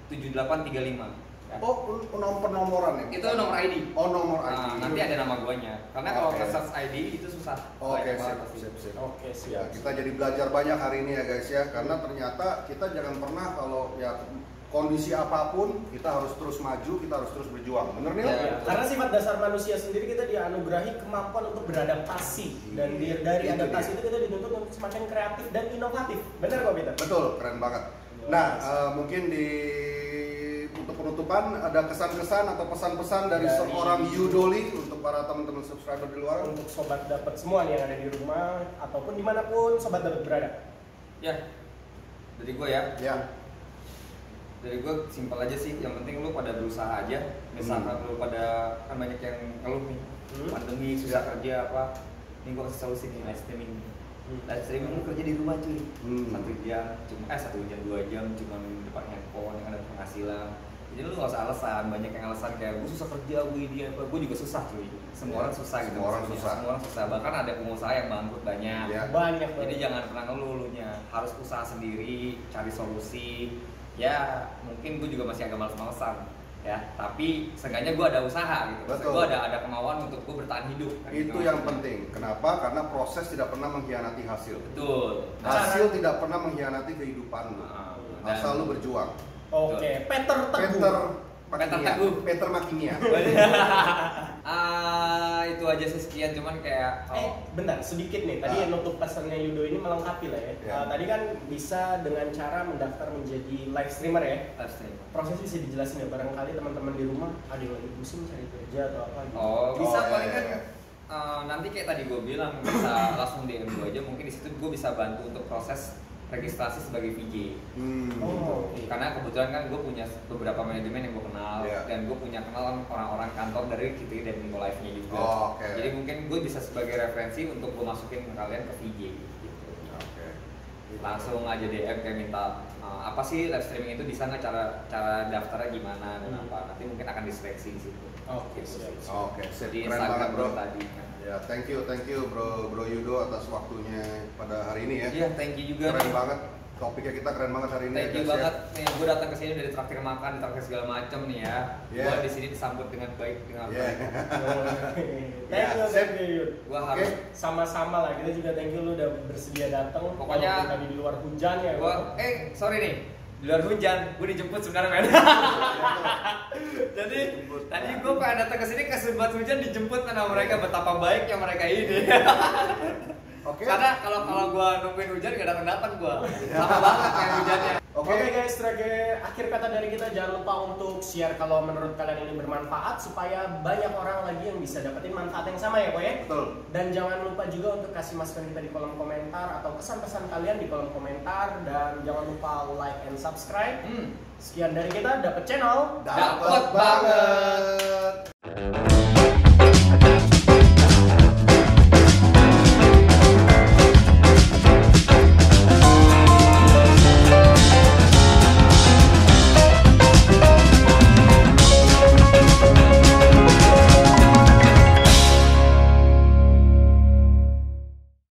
68657835. Ya. Oh, penomoran ya? Itu nomor ID. Oh, nomor ID. Nah, nanti ada nama guanya. Karena kalau Oke. ke search ID itu susah. Oke, Banyak sip, banget pasti. sip. Oke, Ya, siap. kita jadi belajar banyak hari ini ya guys ya, karena ternyata kita jangan pernah kalau ya kondisi apapun kita harus terus maju, kita harus terus berjuang. Bener nih? Ya. Ya, karena sifat dasar manusia sendiri kita dianugerahi kemampuan untuk beradaptasi dan dari Itu adaptasi dia. itu kita dituntut untuk semakin kreatif dan inovatif. Benar kok Peter? Betul, keren banget. Nah, mungkin untuk penutupan ada kesan-kesan atau pesan-pesan dari seorang Yudoli untuk para teman-teman subscriber di luar. Untuk sobat dapat semua nih yang ada di rumah ataupun dimanapun sobat dapat berada. Ya. Dari gue ya. Ya, Dari gue simpel aja sih, yang penting lu pada berusaha aja. Misalkan lu pada kan banyak yang ngeluh nih, pandemi susah kerja apa. Ini gue kasih solusi nih, live streaming. Live streaming lu kerja di rumah cuy. 1 jam, 2 jam cuma depan handphone yang ada penghasilan. Jadi lu gak usah alasan, banyak yang alasan kayak gue susah kerja, gue ini apa, gue juga susah cuy. Semua orang susah gitu. Semua orang maksudnya. susah. Semua orang susah, bahkan ada pengusaha yang bangkrut banyak. Ya. Banyak Jadi banget. jangan pernah ngeluh lunya, harus usaha sendiri, cari solusi. Ya mungkin gue juga masih agak males-malesan ya, tapi seenggaknya gue ada usaha gitu. Betul. Gue ada kemauan untuk gue bertahan hidup. kan itu gitu yang maksudnya. penting. Kenapa? Karena proses tidak pernah mengkhianati hasil. Betul. Hasil tidak pernah mengkhianati kehidupan lu. Dan- Asal lu berjuang. Oke, Peter Teguh. Peter Teguh. Peter Makinia. Itu aja sih sekian, cuman kayak Bentar, sedikit nih. Tadi nutup pesannya Yudo ini melengkapi lah ya. Ya. Tadi kan bisa dengan cara mendaftar menjadi live streamer ya. live stream. Proses bisa dijelasin ya, barangkali teman-teman di rumah ada yang lagi pusing cari kerja atau apa gitu. Bisa Oh, paling iya, kan iya. nanti kayak tadi gue bilang bisa langsung DM gue aja, mungkin di situ gue bisa bantu untuk proses registrasi sebagai VJ. Oh, oke. Karena kebetulan kan gue punya beberapa manajemen yang gue kenal, Yeah. dan gue punya kenalan orang-orang kantor dari Kitty dan Nico Live-nya juga. Oh, oke. Jadi mungkin gue bisa sebagai referensi untuk gue masukin kalian ke VJ gitu. Oke. Langsung aja DM kayak minta apa sih live streaming itu, bisa nggak cara daftarnya gimana dan apa, nanti mungkin akan diseleksi di situ. Oke, siap. Oke, sip. Di Keren Instagram banget bro. tadi. Ya, thank you bro Yudo atas waktunya pada hari ini ya. Iya, thank you juga. Keren nih. banget. Topiknya kita keren banget hari ini. Thank you guys, banget nih, gue datang ke sini dari traktir makan, traktir segala macem nih ya. Yeah. Gue di sini disambut dengan baik dengan Ya. baik. Thank you, Yud. Gue Oke. harus Sama-sama lah, kita juga thank you lu udah bersedia datang. Pokoknya- Walaupun tadi di luar hujan ya. gua sorry nih, di luar hujan gue dijemput sebenarnya men. Jadi tadi gue pengen datang ke sini kesempat hujan, dijemput sama mereka, betapa baiknya mereka ini. Oke. Karena kalau gue nungguin hujan gak datang gue, sama banget kayak hujannya. Oke. Oke guys, sebagai akhir kata dari kita, jangan lupa untuk share kalau menurut kalian ini bermanfaat supaya banyak orang lagi yang bisa dapetin manfaat yang sama ya Ko ya. Betul. Dan jangan lupa juga untuk kasih masukan kita di kolom komentar atau kesan-pesan kalian di kolom komentar, dan jangan lupa like and subscribe. Sekian dari kita, Dapet Channel. Dapet banget.